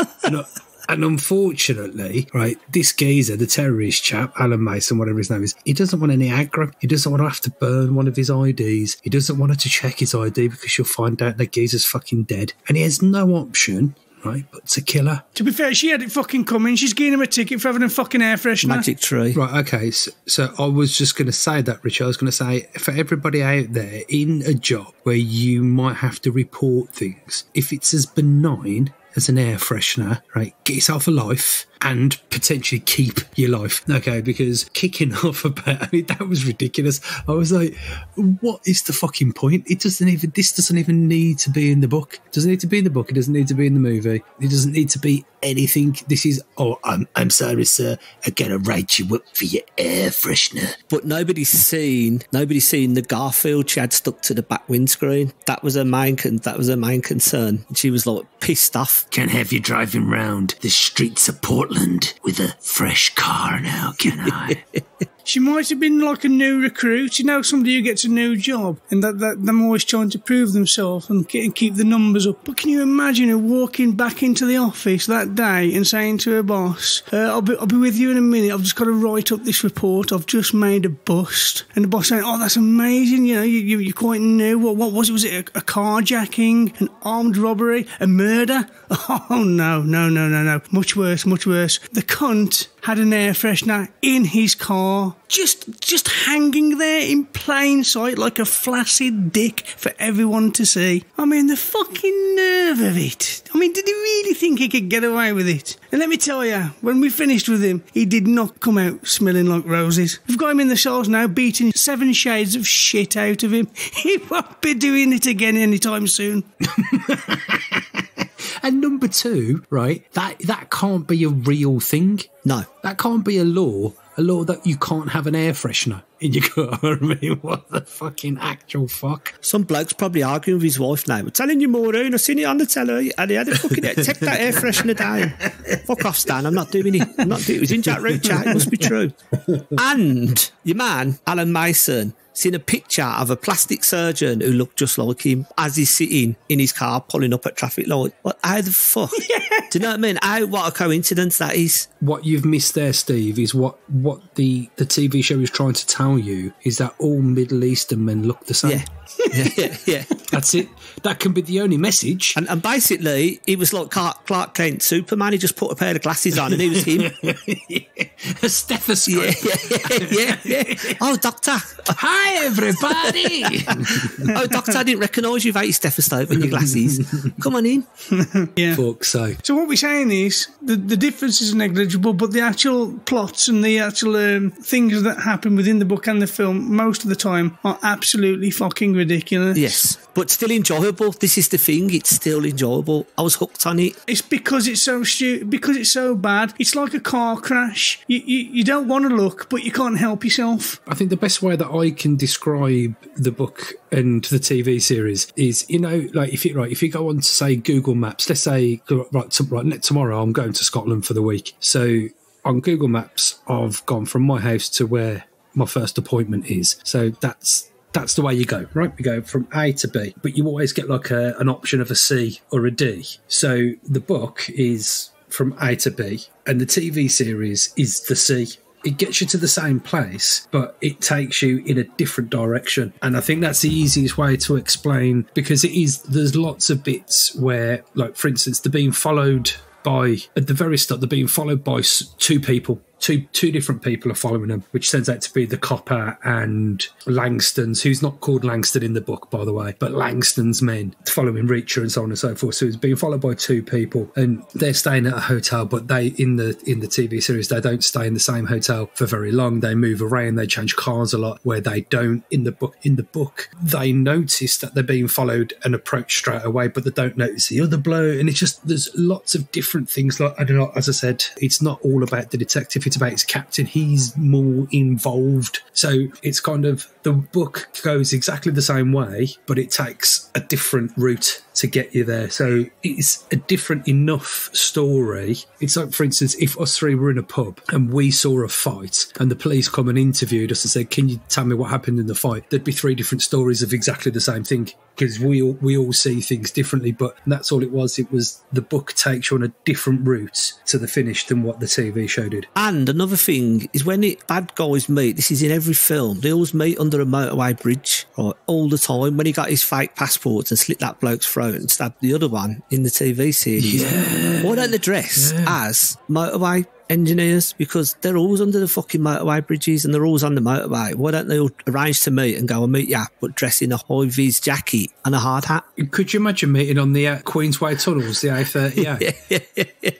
And unfortunately, right, this geezer, the terrorist chap, Alan Mason, whatever his name is, he doesn't want any aggro. He doesn't want to have to burn one of his IDs. He doesn't want her to check his ID because she'll find out that geezer's fucking dead. And he has no option, right? But to kill her. To be fair, she had it fucking coming. She's giving him a ticket for having a fucking air freshener. Magic tree. Right, okay. So I was just going to say that, Richard. I was going to say, for everybody out there in a job where you might have to report things, if it's as benign as an air freshener, right, get yourself a life and potentially keep your life. Okay, because kicking off about, I mean, that was ridiculous. I was like, what is the fucking point? This doesn't even need to be in the book. It doesn't need to be in the book. It doesn't need to be in the movie. It doesn't need to be anything. This is, I'm sorry, sir, I gotta write you up for your air freshener. But nobody's seen the Garfield she had stuck to the back windscreen. That was her main concern. She was like pissed off. Can't have you driving round the streets of Portland with a fresh car now, can I? She might have been like a new recruit, you know, somebody who gets a new job and that them always trying to prove themselves and keep the numbers up. But can you imagine her walking back into the office that day and saying to her boss, I'll be with you in a minute, I've just got to write up this report, I've just made a bust. And the boss saying, oh, that's amazing, you know, you're quite new. What was it? Was it a carjacking, an armed robbery, a murder? Oh, no. Much worse. The cunt had an air freshener in his car, just hanging there in plain sight like a flaccid dick for everyone to see. I mean, the fucking nerve of it. I mean, did he really think he could get away with it? And let me tell you, when we finished with him, he did not come out smelling like roses. We've got him in the cells now, beating 7 shades of shit out of him. He won't be doing it again anytime soon. And number 2, right, that can't be a real thing. No. That can't be a law that you can't have an air freshener in your car. I mean, what the fucking actual fuck? Some bloke's probably arguing with his wife now. I'm telling you, Maureen, I've seen it on the telly and he had a fucking take that air freshener down. Fuck off, Stan, I'm not doing it. It was in Jack Root chat, it must be true. And your man, Alan Mason, seen a picture of a plastic surgeon who looked just like him as he's sitting in his car pulling up at traffic light. What? How the fuck? Yeah. Do you know what I mean? What a coincidence that is. What you've missed there, Steve, is what the TV show is trying to tell you is that all Middle Eastern men look the same. Yeah. That's it. That can be the only message. And basically, he was like Clark Kent, Superman. He just put a pair of glasses on and he was him. A stethoscope. Yeah. Oh, doctor. Hi, everybody. Oh, doctor, I didn't recognise you without your stethoscope and your glasses. Come on in. Yeah. Fuck's sake. So what we're saying is the difference is negligible, but the actual plots and the actual things that happen within the book and the film most of the time are absolutely fucking ridiculous. Yes, but still enjoyable. This is the thing, it's still enjoyable. I was hooked on it. It's because it's so stupid, because it's so bad. It's like a car crash. You don't want to look, but you can't help yourself. I think the best way that I can describe the book and the TV series is, you know, like if you go on to say Google Maps, let's say tomorrow I'm going to Scotland for the week. So on Google Maps, I've gone from my house to where my first appointment is. So that's the way you go, right? You go from A to B, but you always get like an option of a C or a D. So the book is from A to B, and the TV series is the C. It gets you to the same place, but it takes you in a different direction. And I think that's the easiest way to explain, because there's lots of bits where, like, for instance, they're being followed by, at the very start, they're being followed by 2 people. Two different people are following them, which turns out to be the copper and Langston's, who's not called Langston in the book, by the way, but Langston's men following Reacher and so on and so forth. So it's being followed by 2 people, and they're staying at a hotel, but they in the TV series, they don't stay in the same hotel for very long. They move around, they change cars a lot, where they don't in the book. In the book, they notice that they're being followed and approach straight away, but they don't notice the other blow. And it's just, there's lots of different things. Like, I don't know, as I said, it's not all about the detective. It's about his captain. He's more involved. So it's kind of, the book goes exactly the same way, but it takes a different route to get you there. So it's a different enough story. It's like, for instance, if us 3 were in a pub and we saw a fight and the police come and interviewed us and said, can you tell me what happened in the fight? There'd be 3 different stories of exactly the same thing, because we all see things differently. But that's all it was. It was, the book takes you on a different route to the finish than what the TV show did. And another thing is, when bad guys meet, this is in every film, they always meet under a motorway bridge, right, all the time. When he got his fake passports and slit that bloke's throat throat and stabbed the other one in the TV series. Yeah. Why don't they dress as motorway engineers? Because they're always under the fucking motorway bridges and they're always on the motorway. Why don't they all arrange to meet and go and meet you, but dress in a high-vis jacket and a hard hat? Could you imagine meeting on the Queensway tunnels, the A30?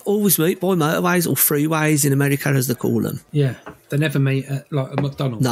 Always meet by motorways or freeways in America, as they call them. Yeah. They never meet at like a McDonald's.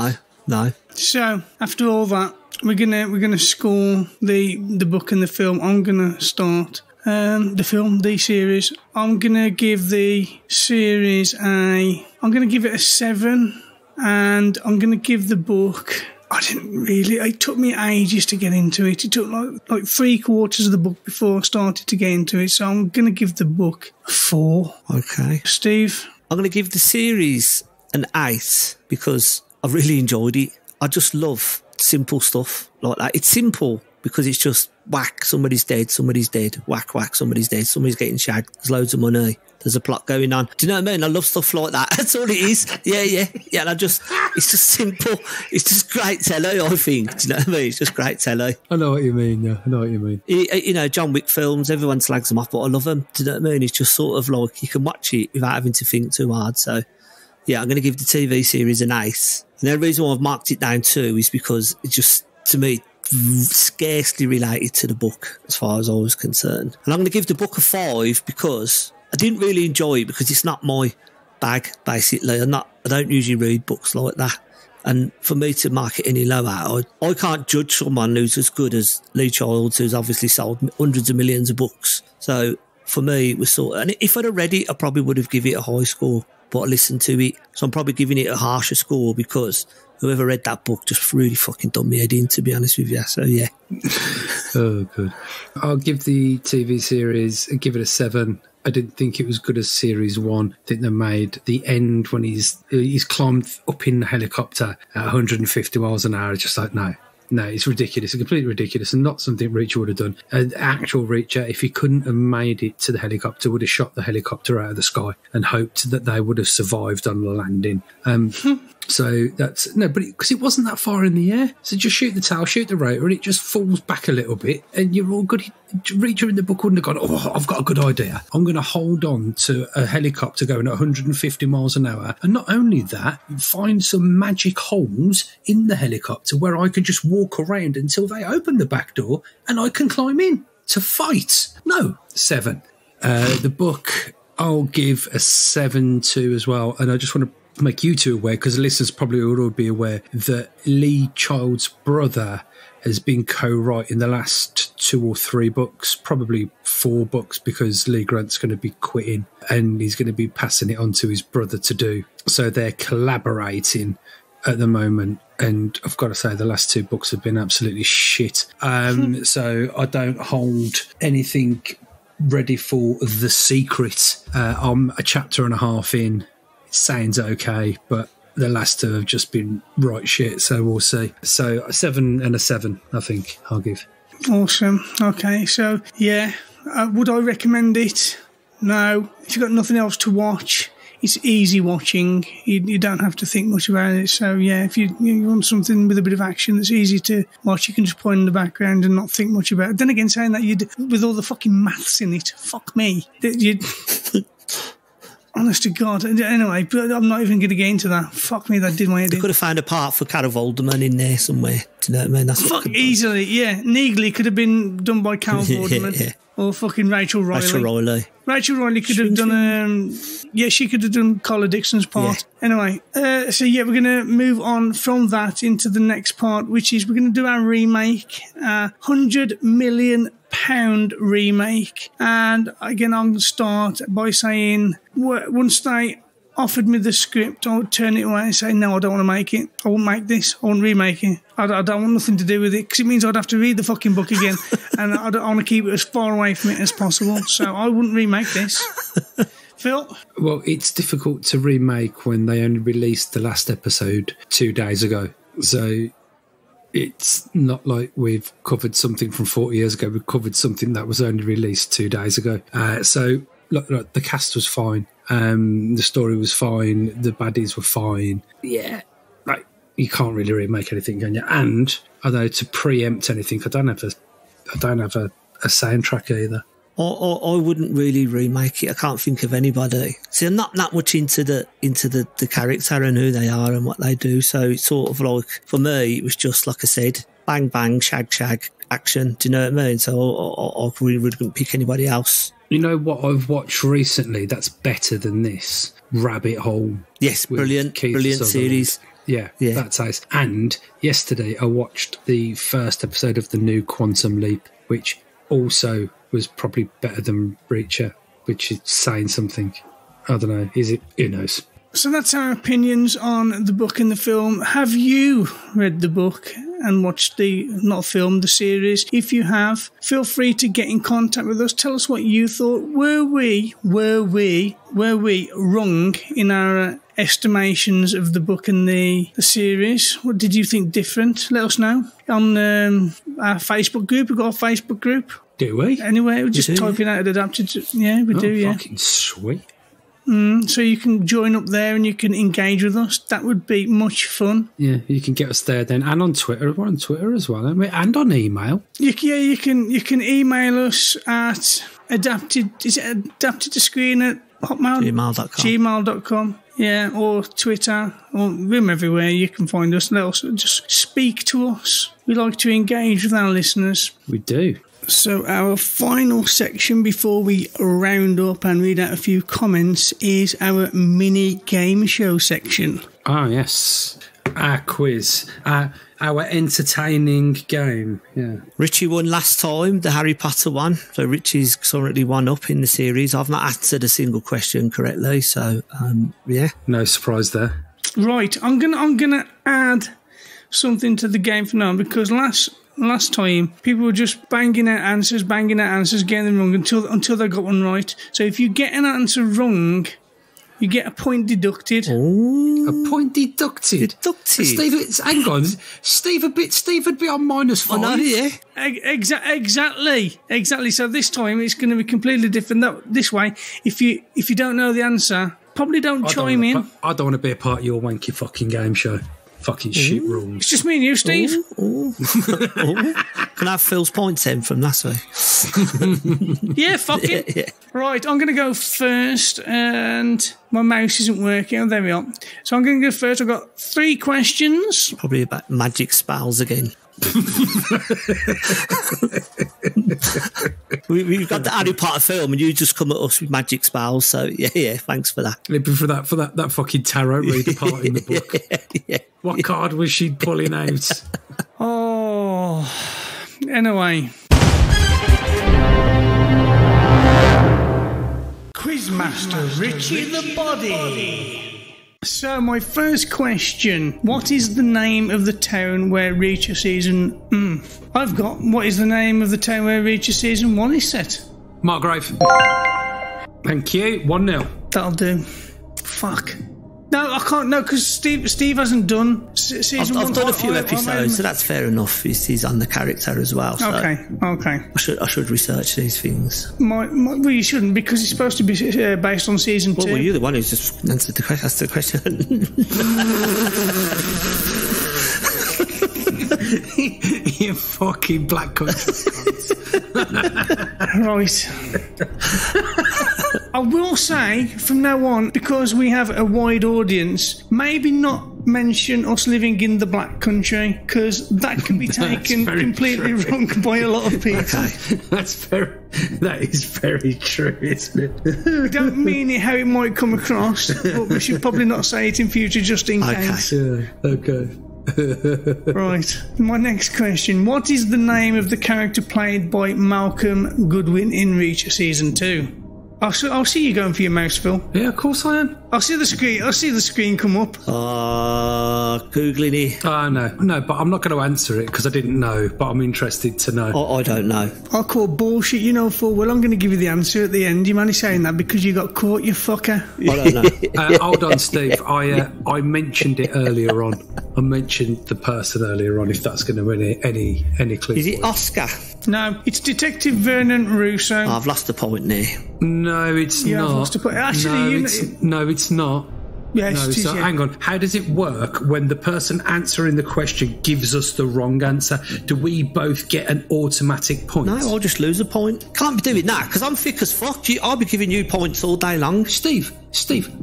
No. So after all that, we're gonna score the book and the film. I'm gonna start the series. I'm gonna give the series I'm gonna give it a 7, and I'm gonna give the book. It took me ages to get into it. It took like 3/4 of the book before I started to get into it. So I'm gonna give the book a 4. Okay. Steve? I'm gonna give the series an 8 because I really enjoyed it. I just love simple stuff like that. It's simple because it's just whack, somebody's dead, whack, whack, somebody's dead, somebody's getting shagged, there's loads of money, there's a plot going on. Do you know what I mean? I love stuff like that. That's all it is. Yeah. And it's just simple. It's just great telly, I think. Do you know what I mean? It's just great telly. I know what you mean, yeah. I know what you mean. You know, John Wick films, everyone slags them off, but I love them. Do you know what I mean? It's just sort of like you can watch it without having to think too hard. So, yeah, I'm going to give the TV series an 8. And the reason why I've marked it down 2 is because it just, to me, scarcely related to the book as far as I was concerned. And I'm going to give the book a 5 because I didn't really enjoy it because it's not my bag, basically. I don't usually read books like that. And for me to mark it any lower, I can't judge someone who's as good as Lee Childs, who's obviously sold hundreds of millions of books. So for me, it was sort of, and if I'd have read it, I probably would have given it a high score, but I listened to it. So I'm probably giving it a harsher score because whoever read that book just really fucking done me head in, to be honest with you. So, yeah. Oh, good. I'll give the TV series, give it a 7. I didn't think it was good as series 1. I think they made the end when he's climbed up in the helicopter at 150 miles an hour. Just like, no, it's ridiculous. It's completely ridiculous and not something Reacher would have done. An actual Reacher, if he couldn't have made it to the helicopter, would have shot the helicopter out of the sky and hoped that they would have survived on the landing. So that's no, but because it wasn't that far in the air, so just shoot the tail, shoot the rotor, and it just falls back a little bit, and you're all good. Reacher in the book wouldn't have gone, oh, I've got a good idea. I'm going to hold on to a helicopter going at 150 miles an hour, and not only that, find some magic holes in the helicopter where I could just walk around until they open the back door, and I can climb in to fight. No, 7. The book I'll give a 7 to as well, and I just want to make you two aware, because the listeners probably would all be aware, that Lee Child's brother has been co-writing the last 2 or 3 books, probably 4 books, because Lee Grant's going to be quitting and he's going to be passing it on to his brother to do. So they're collaborating at the moment, and I've got to say the last 2 books have been absolutely shit. So I don't hold anything ready for The Secret. I'm a chapter and a half in. Sounds okay, but the last 2 have just been right shit, so we'll see. So a 7 and a 7, I think I'll give. Awesome. Okay, so yeah, would I recommend it? No. If you've got nothing else to watch, it's easy watching. You don't have to think much about it. So yeah, if you want something with a bit of action that's easy to watch, you can just put it in the background and not think much about it. Then again, saying that, with all the fucking maths in it, fuck me. Honest to God. Anyway, but I'm not even going to get into that. Fuck me, that did my head in. They could have found a part for Carol Vorderman in there somewhere. Do you know what I mean? That's fuck easily, yeah. Neagly could have been done by Carol Vorderman. Yeah. Or fucking Rachel Riley. Rachel Riley could have done, she could have done Carla Dixon's part. Yeah. Anyway, so yeah, we're going to move on from that into the next part, which is we're going to do our remake, £100 million remake. And again, I'm going to start by saying, once they offered me the script, I would turn it away and say, no, I don't want to make it. I won't make this. I won't remake it. I don't want nothing to do with it, because it means I'd have to read the fucking book again, and I want to keep it as far away from it as possible. So I wouldn't remake this. Phil? Well, it's difficult to remake when they only released the last episode 2 days ago. So it's not like we've covered something from 40 years ago. We've covered something that was only released 2 days ago. So look, the cast was fine. The story was fine. The baddies were fine. Yeah, like you can't really remake anything, can you? And although to preempt anything, I don't have a soundtrack either. I wouldn't really remake it. I can't think of anybody. See, I'm not that much into the character and who they are and what they do. So it's sort of like, for me, it was just like I said, bang bang, shag shag, action. Do you know what I mean? So I really wouldn't pick anybody else. You know what I've watched recently that's better than this? Rabbit Hole. Yes, brilliant Sutherland. series. Yeah, that's nice. And yesterday I watched the first episode of the new Quantum Leap, which also was probably better than Reacher, which is saying something. I don't know. Is it? Who knows? So that's our opinions on the book and the film. Have you read the book and watched the series? If you have, feel free to get in contact with us. Tell us what you thought. Were we wrong in our estimations of the book and the series? What did you think different? Let us know on our Facebook group. We've got a Facebook group. Do we? Anyway, we're just typing out adapted. Yeah, we do, yeah. Fucking sweet. So you can join up there and you can engage with us. That would be much fun. Yeah, you can get us there then, and on Twitter. We're on Twitter as well, aren't we? And on email. You can email us at adapted2screen at gmail.com. Yeah, or Twitter, or room everywhere. You can find us. Let us just speak to us. We like to engage with our listeners. We do. So our final section before we round up and read out a few comments is our mini game show section. Ah, yes. Our quiz. Our entertaining game. Yeah. Richie won last time, the Harry Potter one. So Richie's currently one up in the series. I've not answered a single question correctly. So, yeah. No surprise there. Right. I'm gonna add something to the game for now, because last time people were just banging out answers, getting them wrong until they got one right. So if you get an answer wrong, you get a point deducted. Ooh. A point deducted. Steve, hang on. Steve would be on -5. I know, yeah. Exactly. So this time it's going to be completely different. This way, if you don't know the answer, probably don't chime in. I don't want to be a part of your wanky fucking game show. Fucking shit rules. It's just me and you, Steve. Ooh. Can I have Phil's points then from last week? Yeah, fuck it. Yeah. Right, I'm going to go first, and my mouse isn't working. Oh, there we are. So I'm going to go first. I've got 3 questions. Probably about magic spells again. We've got the Harry Potter film, and you just come at us with magic spells. So yeah, thanks for that. For that fucking tarot reader part in the book. Yeah. What card was she pulling out? Oh, anyway. Quizmaster Richie the Body. So my first question, what is the name of the town where Reacher season... I've got, what is the name of the town where Reacher season 1 is set? Margrave. Thank you. 1-0. That'll do. Fuck. No, I can't, no, because Steve hasn't done season 1. I've done a few episodes, so that's fair enough. He's on the character as well. So okay. I should research these things. Well, you shouldn't, because it's supposed to be based on season 2. Well, you're the one who's just answered the question. You fucking black country. Right. I will say, from now on, because we have a wide audience, maybe not mention us living in the black country, because that can be taken completely wrong by a lot of people. That is very true, isn't it? We don't mean it how it might come across, but we should probably not say it in future just in case. Yeah, okay. Right, my next question. What is the name of the character played by Malcolm Goodwin in Reacher Season 2? I'll see you going for your mouse, Phil. Yeah, of course I am. I'll see the screen come up. Googling it. No, but I'm not going to answer it because I didn't know, but I'm interested to know. I don't know. I'll call bullshit, full well. I'm going to give you the answer at the end. You mind saying that because you got caught, you fucker? I don't know. Hold on, Steve. I mentioned it earlier on. I mentioned the person earlier on, if that's going to win any clue. Is it Oscar? No, it's Detective Vernon Russo. I've lost the point there. No, it's not. Lost a point. Actually, no, it's not. Yes, No, it is, so yeah. hang on. How does it work when the person answering the question gives us the wrong answer? Do we both get an automatic point? No, I'll just lose a point. Can't be doing that, because I'm thick as fuck. I'll be giving you points all day long. Steve,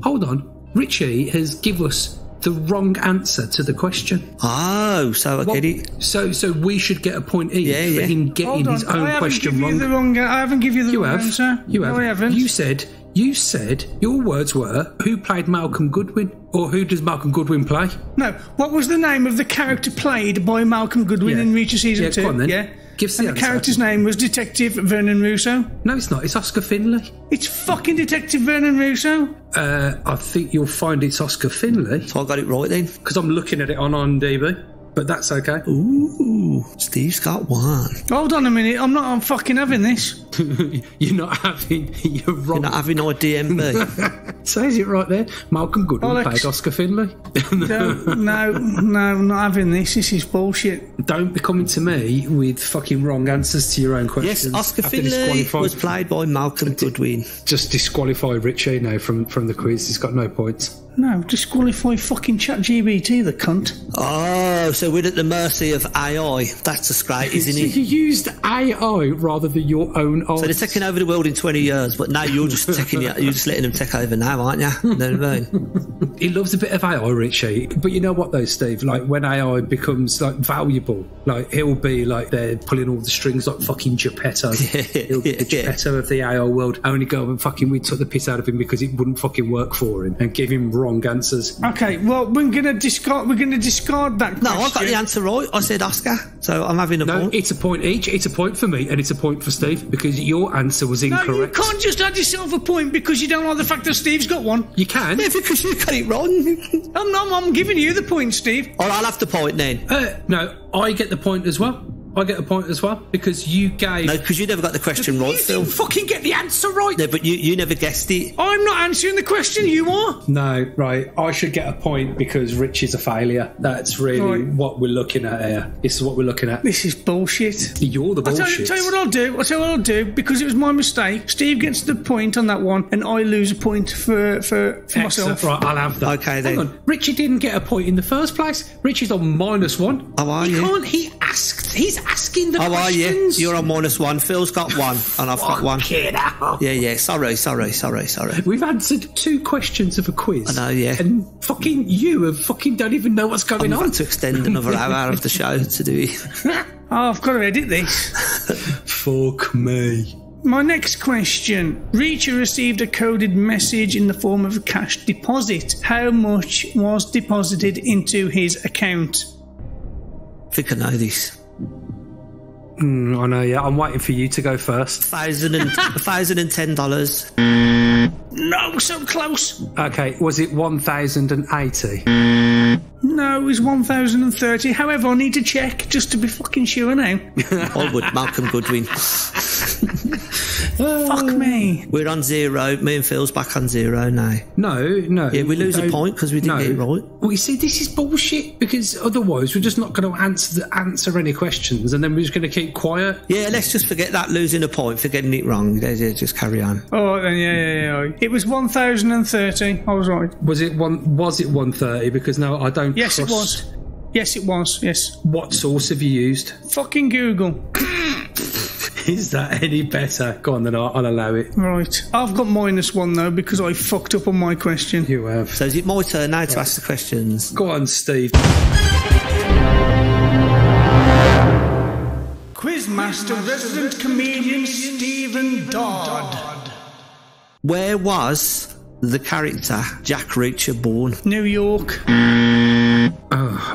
hold on. Richie has given us the wrong answer to the question. Oh, so I get it. So we should get a point each for him getting his own question wrong. I haven't given you the wrong answer. You have. No, I haven't. You said your words were, who played Malcolm Goodwin? Or who does Malcolm Goodwin play? No, what was the name of the character played by Malcolm Goodwin in Reacher Season 2? Go on then. Yeah. Give us And the the answer. character's name was Detective Vernon Russo. No, it's not. It's Oscar Finlay. It's fucking Detective Vernon Russo. I think you'll find it's Oscar Finlay. So I got it right then. Because I'm looking at it on IMDb. But that's okay. Ooh, Steve's got one. Hold on a minute, I'm fucking having this. You're not having... You're wrong. You're not having IDMB. Says it right there. Malcolm Goodwin Alex. played Oscar Finlay. No, I'm not having this. This is bullshit. Don't be coming to me with fucking wrong answers to your own questions. Yes, Oscar After Finlay disqualify- was played by Malcolm Goodwin. Just disqualify Richie now from the quiz. He's got no points. No, disqualify fucking ChatGPT, the cunt. Oh, so we're at the mercy of AI. That's just great, isn't So it? you used AI rather than your own So they're answer. taking over the world in 20 years, but now you're just you're just letting them take over now, aren't you? You know what I mean? He loves a bit of AI, Richie. But you know what though, Steve? Like when AI becomes like valuable, like he'll be like they're pulling all the strings like fucking Geppetto. He'll be the Geppetto of the AI world. Only go and fucking we took the piss out of him because it wouldn't fucking work for him and give him wrong answers. Okay, well we're gonna discard that. No, I question. got the answer right. I said Oscar, so I'm having a No, point. it's a point each. It's a point for me and it's a point for Steve because your answer was incorrect. No, you can't just add yourself a point because you don't like the fact that Steve's got one. You can. Yeah, because you got it wrong. I'm giving you the point, Steve. Or I'll have the point then. No, I get the point as well. I get a point as well because you gave. No, because you never got the question right, You Phil. didn't fucking get the answer right. No, but you never guessed it. I'm not answering the question, you are. No, right. I should get a point because Rich is a failure. That's really Right. what we're looking at here. This is what we're looking at. This is bullshit. You're the I'll bullshit. tell you what I'll do, because it was my mistake. Steve gets the point on that one, and I lose a point for Excellent. myself. Right, I'll have that. Okay, then. Hang on. Richie didn't get a point in the first place. Richie's on -1. How are he you? can't. He's asking the How are you? questions. You're on -1. Phil's got one, and I've got one. Fucking hell. Yeah. Sorry. We've answered 2 questions of a quiz. I know, yeah. And fucking you have fucking don't even know what's going I'm on. about to extend another hour of the show to do it. Oh, I've got to edit this. Fuck me. My next question. Reacher received a coded message in the form of a cash deposit. How much was deposited into his account? I think I know this. I know, yeah. I'm waiting for you to go first. $1,010. No, so close. Okay, was it 1,080? No, it was 1,030. However, I need to check just to be fucking sure now. I would Malcolm Goodwin. Fuck me. We're on 0. Me and Phil's back on 0 now. No. Yeah, we lose a don't- point because we didn't get it right. Well, you see, this is bullshit because otherwise we're just not going to answer any questions and then we're just going to keep quiet. Yeah, let's just forget that losing a point for getting it wrong. Yeah, just carry on. Oh, then yeah. It was 1,030. I was right. Was it 130? Because no, I don't. Yes, trust. it was. Yes, it was. Yes. What source have you used? Fucking Google. Is that any better? Go on, then I'll allow it. Right. I've got -1 though because I fucked up on my question. You have. So is it my turn now to ask the questions? Go on, Steve. Quizmaster resident comedian Stephen Dodd. Where was the character Jack Reacher born? New York.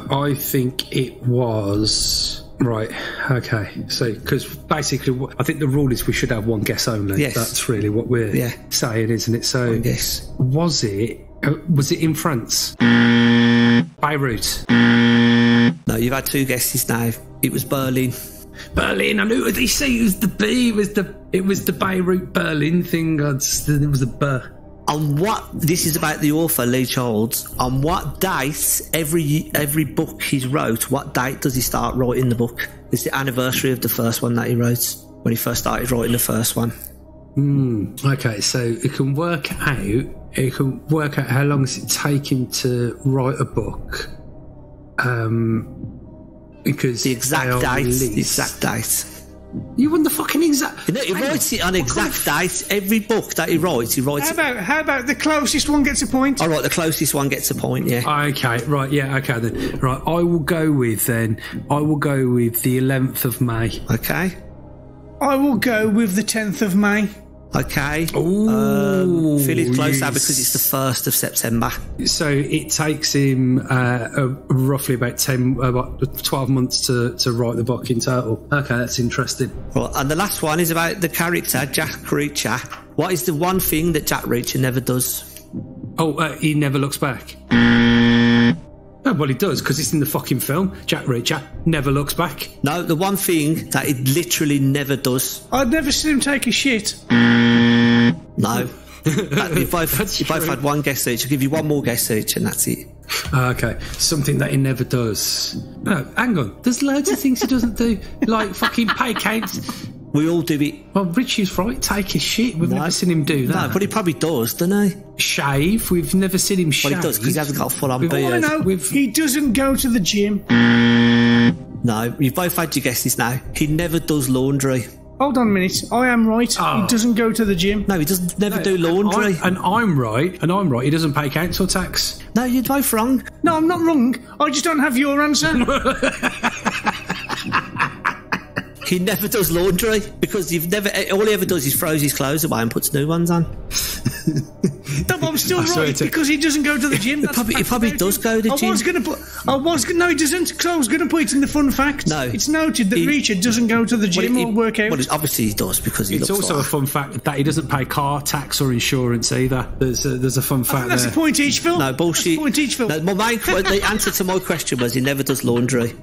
I think it was. Right, okay. So, because basically, I think the rule is we should have one guess only. Yes. That's really what we're saying, isn't it? So, Yes. was it in France? Beirut? No, you've had 2 guesses now. It was Berlin. Berlin. I knew it. You see, it was the B. It was the Beirut Berlin thing. It was the B. On what? This is about the author Lee Childs. On what date every book he's wrote? What date does he start writing the book? It's the anniversary of the first one that he wrote when he first started writing the first one. Okay, so it can work out you can work out how long does it take him to write a book. Because the exact date. You want the fucking exact... He writes it on exact date. Every book that he writes How about the closest one gets a point? All right, the closest one gets a point, yeah. Okay, right, yeah, okay then. Right, I will go with the 11th of May. Okay. I will go with the 10th of May. Okay. Phil is close now because it's the 1st of September. So it takes him roughly about 12 months to write the book in total. Okay, that's interesting. Right, and the last one is about the character, Jack Reacher. What is the one thing that Jack Reacher never does? He never looks back. Oh, well, he does, because it's in the fucking film. Jack Reacher never looks back. No, the one thing that he literally never does. I'd never seen him take a shit. No. You both had one guess each. I'll give you one more guess each, and that's it. Okay, something that he never does. No, hang on. There's loads of things he doesn't do, like fucking pay counts. We all do it. Well, Richie's right. Take a shit. We've never seen him do that. No, but he probably does, doesn't he? Shave. We've never seen him shave. Well, he does, because he hasn't got a full-on beard. No, he doesn't go to the gym. No, you've both had your guesses now. He never does laundry. Hold on a minute. I am right. Oh. He doesn't go to the gym. No, he doesn't. Never do laundry. And I'm right. He doesn't pay council tax. No, you're both wrong. No, I'm not wrong. I just don't have your answer. He never does laundry because all he ever does is throws his clothes away and puts new ones on. No, but I'm still right because he doesn't go to the gym. He probably does go to the gym. No, he doesn't. Because I was going to put it in the fun fact. No, it's noted that Reacher doesn't go to the gym or work out. Well, obviously he does because he. It's looks also a fun fact that he doesn't pay car tax or insurance either. There's a fun fact that's there. a point each film. No bullshit. That's a point each film. No, the answer to my question was he never does laundry.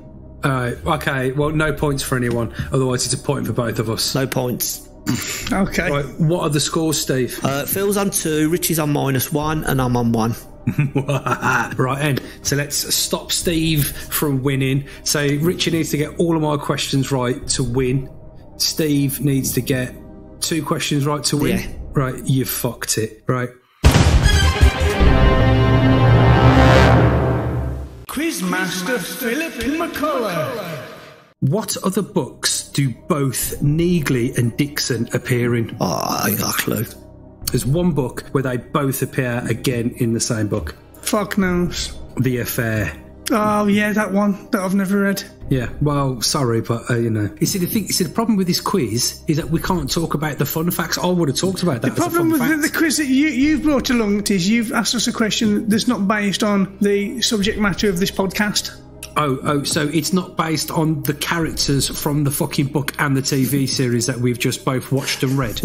Okay, well, no points for anyone. Otherwise, it's a point for both of us. No points. Okay. Right, what are the scores, Steve? Phil's on 2, Richie's on -1, and I'm on 1. Right, and so let's stop Steve from winning. So Richie needs to get all of my questions right to win. Steve needs to get 2 questions right to win. Yeah. Right, you fucked it. Right. Quizmaster Philip McCullough. What other books do both Neagley and Dixon appear in? Oh, I ain't got a clue. There's one book where they both appear again in the same book. Fuck knows. The Affair. Oh, yeah, that one that I've never read. Yeah, well, sorry, but, You see, the problem with this quiz is that we can't talk about the fun facts. I would have talked about that. The problem with the quiz that you've brought along is you've asked us a question that's not based on the subject matter of this podcast. Oh, so it's not based on the characters from the fucking book and the TV series that we've just both watched and read.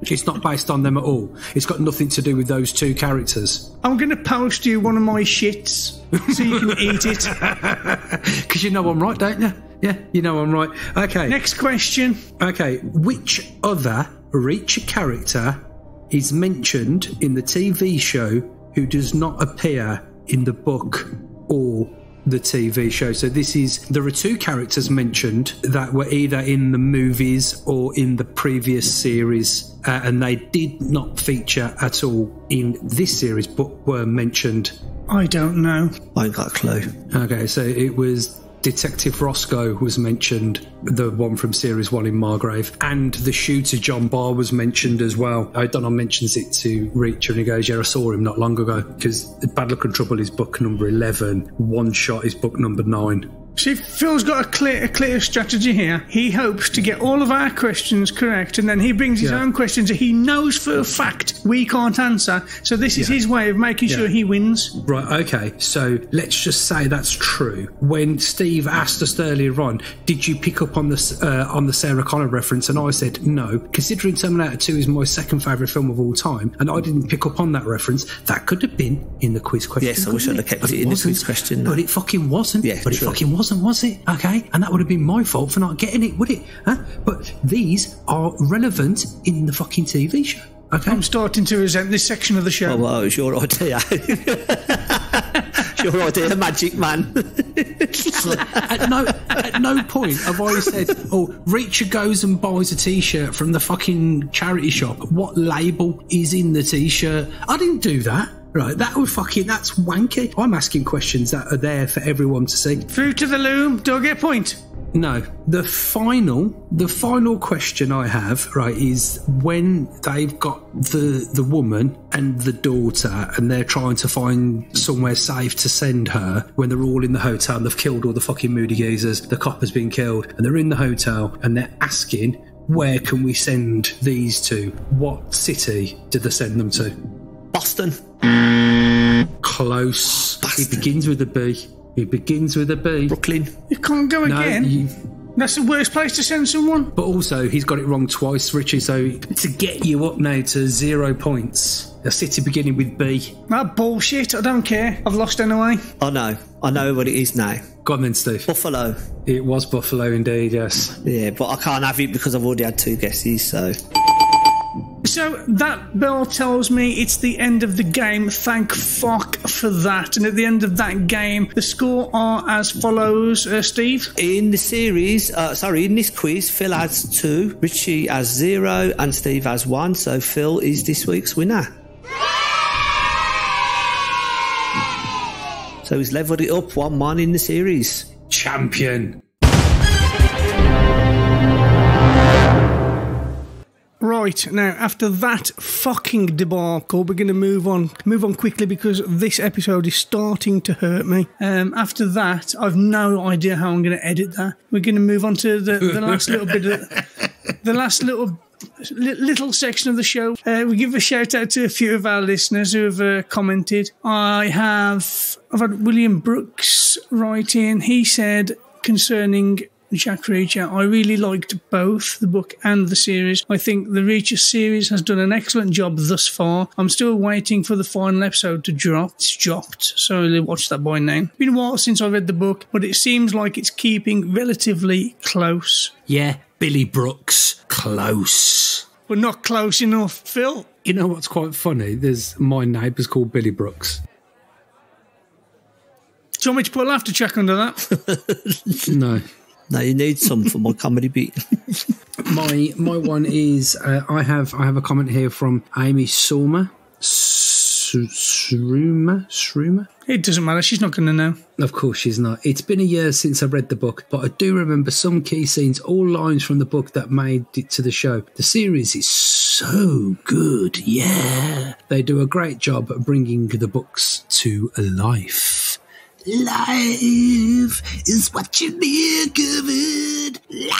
It's not based on them at all. It's got nothing to do with those 2 characters. I'm going to post you one of my shits so you can eat it. Because you know I'm right, don't you? Yeah, you know I'm right. Okay. Next question. Okay, which other Reacher character is mentioned in the TV show who does not appear in the book or the TV show? So there are 2 characters mentioned that were either in the movies or in the previous series, and they did not feature at all in this series, but were mentioned. I don't know. I ain't got a clue. Okay, so it was Detective Roscoe was mentioned, the one from Series 1 in Margrave, and the shooter John Barr was mentioned as well. O'Donnell mentions it to Reacher and he goes, yeah, I saw him not long ago, because Bad Luck and Trouble is book number 11, One Shot is book number 9. See, Phil's got a clear strategy here. He hopes to get all of our questions correct, and then he brings his own questions that he knows for a fact we can't answer. So this is his way of making sure he wins. Right, okay. So let's just say that's true. When Steve asked us earlier on, did you pick up on the Sarah Connor reference? And I said no. Considering Terminator 2 is my second favourite film of all time, and I didn't pick up on that reference, that could have been in the quiz question. Yes, I wish I'd have kept it in the quiz question. But it fucking wasn't. Yeah, but it fucking wasn't, was it? Okay, and that would have been my fault for not getting it, would it? Huh? But these are relevant in the fucking TV show. Okay, I'm starting to resent this section of the show. Oh, well, it was your idea. You're right there, magic man. at no point have I said, oh, Reacher goes and buys a t-shirt from the fucking charity shop. What label is in the t-shirt? I didn't do that. Right, that's wanky. I'm asking questions that are there for everyone to see. Through to the loom, do I get a point? No. The final question I have, right, is when they've got the woman and the daughter and they're trying to find somewhere safe to send her when they're all in the hotel and they've killed all the fucking moody geezers, the cop has been killed, and they're in the hotel and they're asking, where can we send these to? What city did they send them to? Boston. Close. Boston. It begins with a B. Brooklyn. You can't go again. That's the worst place to send someone. But also, he's got it wrong twice, Richie, so to get you up now to 0 points, a city beginning with B. That bullshit, I don't care. I've lost anyway. I know what it is now. Go on then, Steve. Buffalo. It was Buffalo indeed, yes. Yeah, but I can't have it because I've already had 2 guesses, so... So that bell tells me it's the end of the game. Thank fuck for that. And at the end of that game, the score are as follows, Steve. In the series, in this quiz, Phil has 2, Richie has 0, and Steve has 1. So Phil is this week's winner. So he's levelled it up 1-1 in the series. Champion. Right, now, after that fucking debacle, we're going to move on quickly because this episode is starting to hurt me. After that, I've no idea how I'm going to edit that. We're going to move on to the last little bit of the last little section of the show. We give a shout out to a few of our listeners who have commented. I've had William Brooks write in. He said concerning Jack Reacher, I really liked both the book and the series. I think the Reacher series has done an excellent job thus far. I'm still waiting for the final episode to drop. It's dropped, so I'll watch that by now. It's been a while since I read the book, but it seems like it's keeping relatively close. Yeah, Billy Brooks, close. But not close enough, Phil. You know what's quite funny? There's my neighbour's called Billy Brooks. Do you want me to put a laughter track under that? No. No, you need some for my comedy beat. My one is I have a comment here from Amy Shroomer. It doesn't matter. She's not going to know. Of course she's not. It's been a year since I read the book, but I do remember some key scenes, all lines from the book that made it to the show. The series is so good. Yeah. They do a great job at bringing the books to life. Life is what you make of it. Life.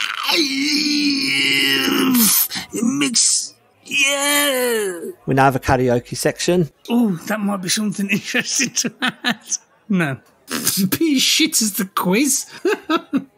It makes... Yeah. We now have a karaoke section. Oh, that might be something interesting to add. No. Shit is the quiz.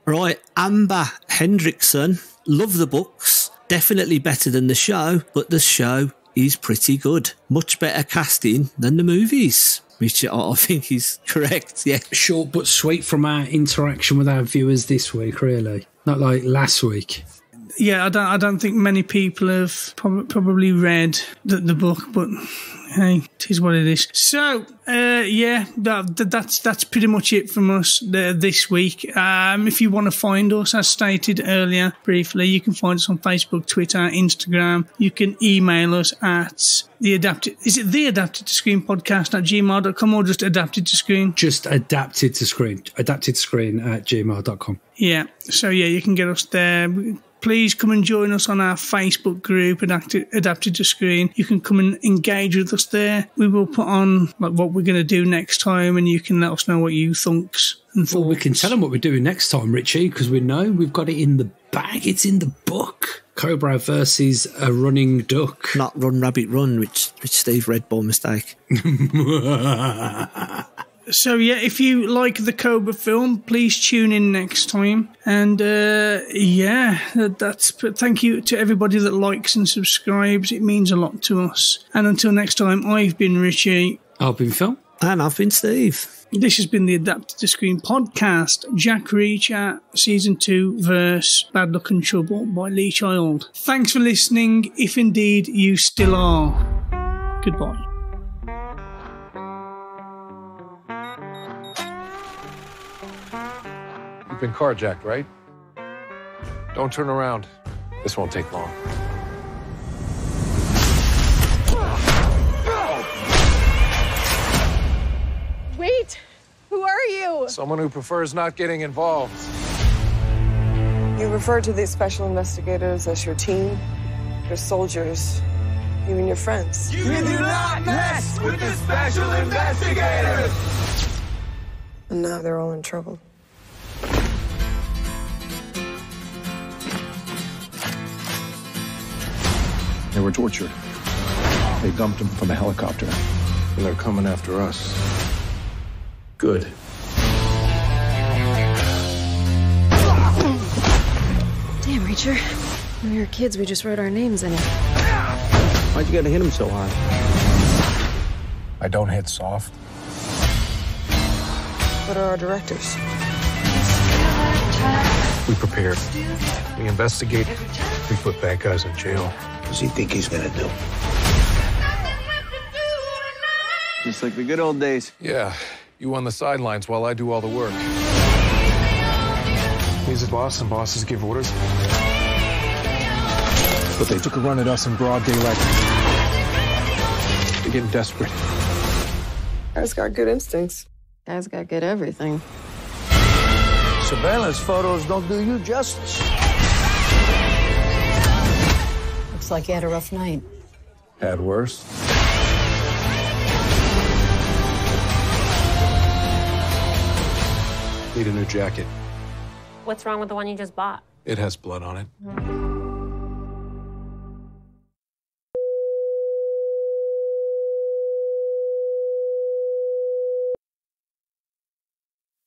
Right, Amber Hendrickson. Love the books. Definitely better than the show, but the show is pretty good. Much better casting than the movies. Which I think is correct, yeah. Short but sweet from our interaction with our viewers this week, really. Not like last week. Yeah, I don't think many people have probably read the book, but hey, it is what it is. So, yeah, that's pretty much it from us this week. If you want to find us, as stated earlier briefly, you can find us on Facebook, Twitter, Instagram. You can email us at the Adapted to Screen podcast at gmail.com or just Adapted to Screen? Just Adapted to Screen. Adapted to Screen at gmail.com. Yeah, so yeah, you can get us there. Please come and join us on our Facebook group, Adapted to Screen. You can come and engage with us there. We will put on like what we're going to do next time, and you can let us know what you think. Well, we can tell them what we're doing next time, Richie, because we know we've got it in the bag. It's in the book. Cobra versus a running duck. Not Run Rabbit Run, which Steve read by mistake. So, yeah, if you like the Cobra film, please tune in next time. And, yeah, thank you to everybody that likes and subscribes. It means a lot to us. And until next time, I've been Richie. I've been Phil. And I've been Steve. This has been the Adapted to Screen podcast, Jack Reacher, Season 2, verse Bad Luck and Trouble by Lee Child. Thanks for listening, if indeed you still are. Goodbye. been carjacked, right? Don't turn around. This won't take long. Wait! Who are you? Someone who prefers not getting involved. You refer to these special investigators as your team, your soldiers, even your friends. You do not mess with the special investigators! And now they're all in trouble. They were tortured. They dumped them from a helicopter. And they're coming after us. Good. Damn, Reacher. When we were kids, we just wrote our names in it. Why'd you gotta hit him so hard? I don't hit soft. What are our directors? We prepare. We investigate. We put bad guys in jail. What does he think he's gonna do? Just like the good old days. Yeah, you on the sidelines while I do all the work. He's a boss, and bosses give orders. But they took a run at us in broad daylight. They're getting desperate. Guy's got good instincts. Guy's got good everything. Surveillance photos don't do you justice. Looks like you had a rough night. Had worse. Need a new jacket. What's wrong with the one you just bought? It has blood on it.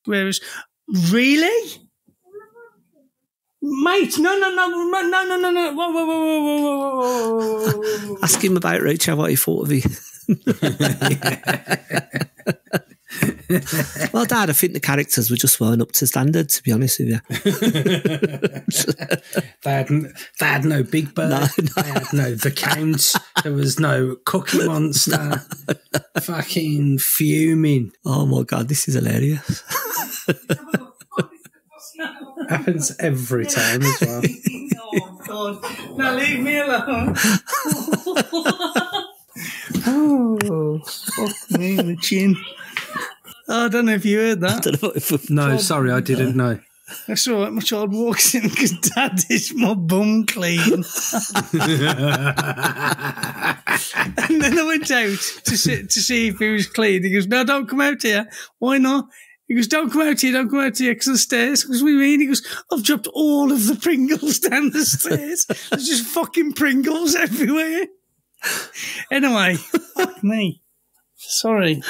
Whereas, really? Mate, no. Whoa. Ask him about Rachel, what he thought of it. Well, Dad, I think the characters were just weren't up to standard, to be honest with you. They had no Big Bird. No. They had no The Count. There was no Cookie Monster. Fucking fuming. Oh my God, this is hilarious. Happens every time as well. Oh, God. Now leave me alone. Oh, fuck me, the chin. Oh, I don't know if you heard that. No, sorry, I didn't know. I saw it. My child walks in because Dad is my bum clean. And then I went out to see if he was clean. He goes, no, don't come out here. Why not? He goes, don't come out here, because of the stairs. Because we mean, he goes, I've dropped all of the Pringles down the stairs. There's just fucking Pringles everywhere. Anyway, fuck me. Sorry.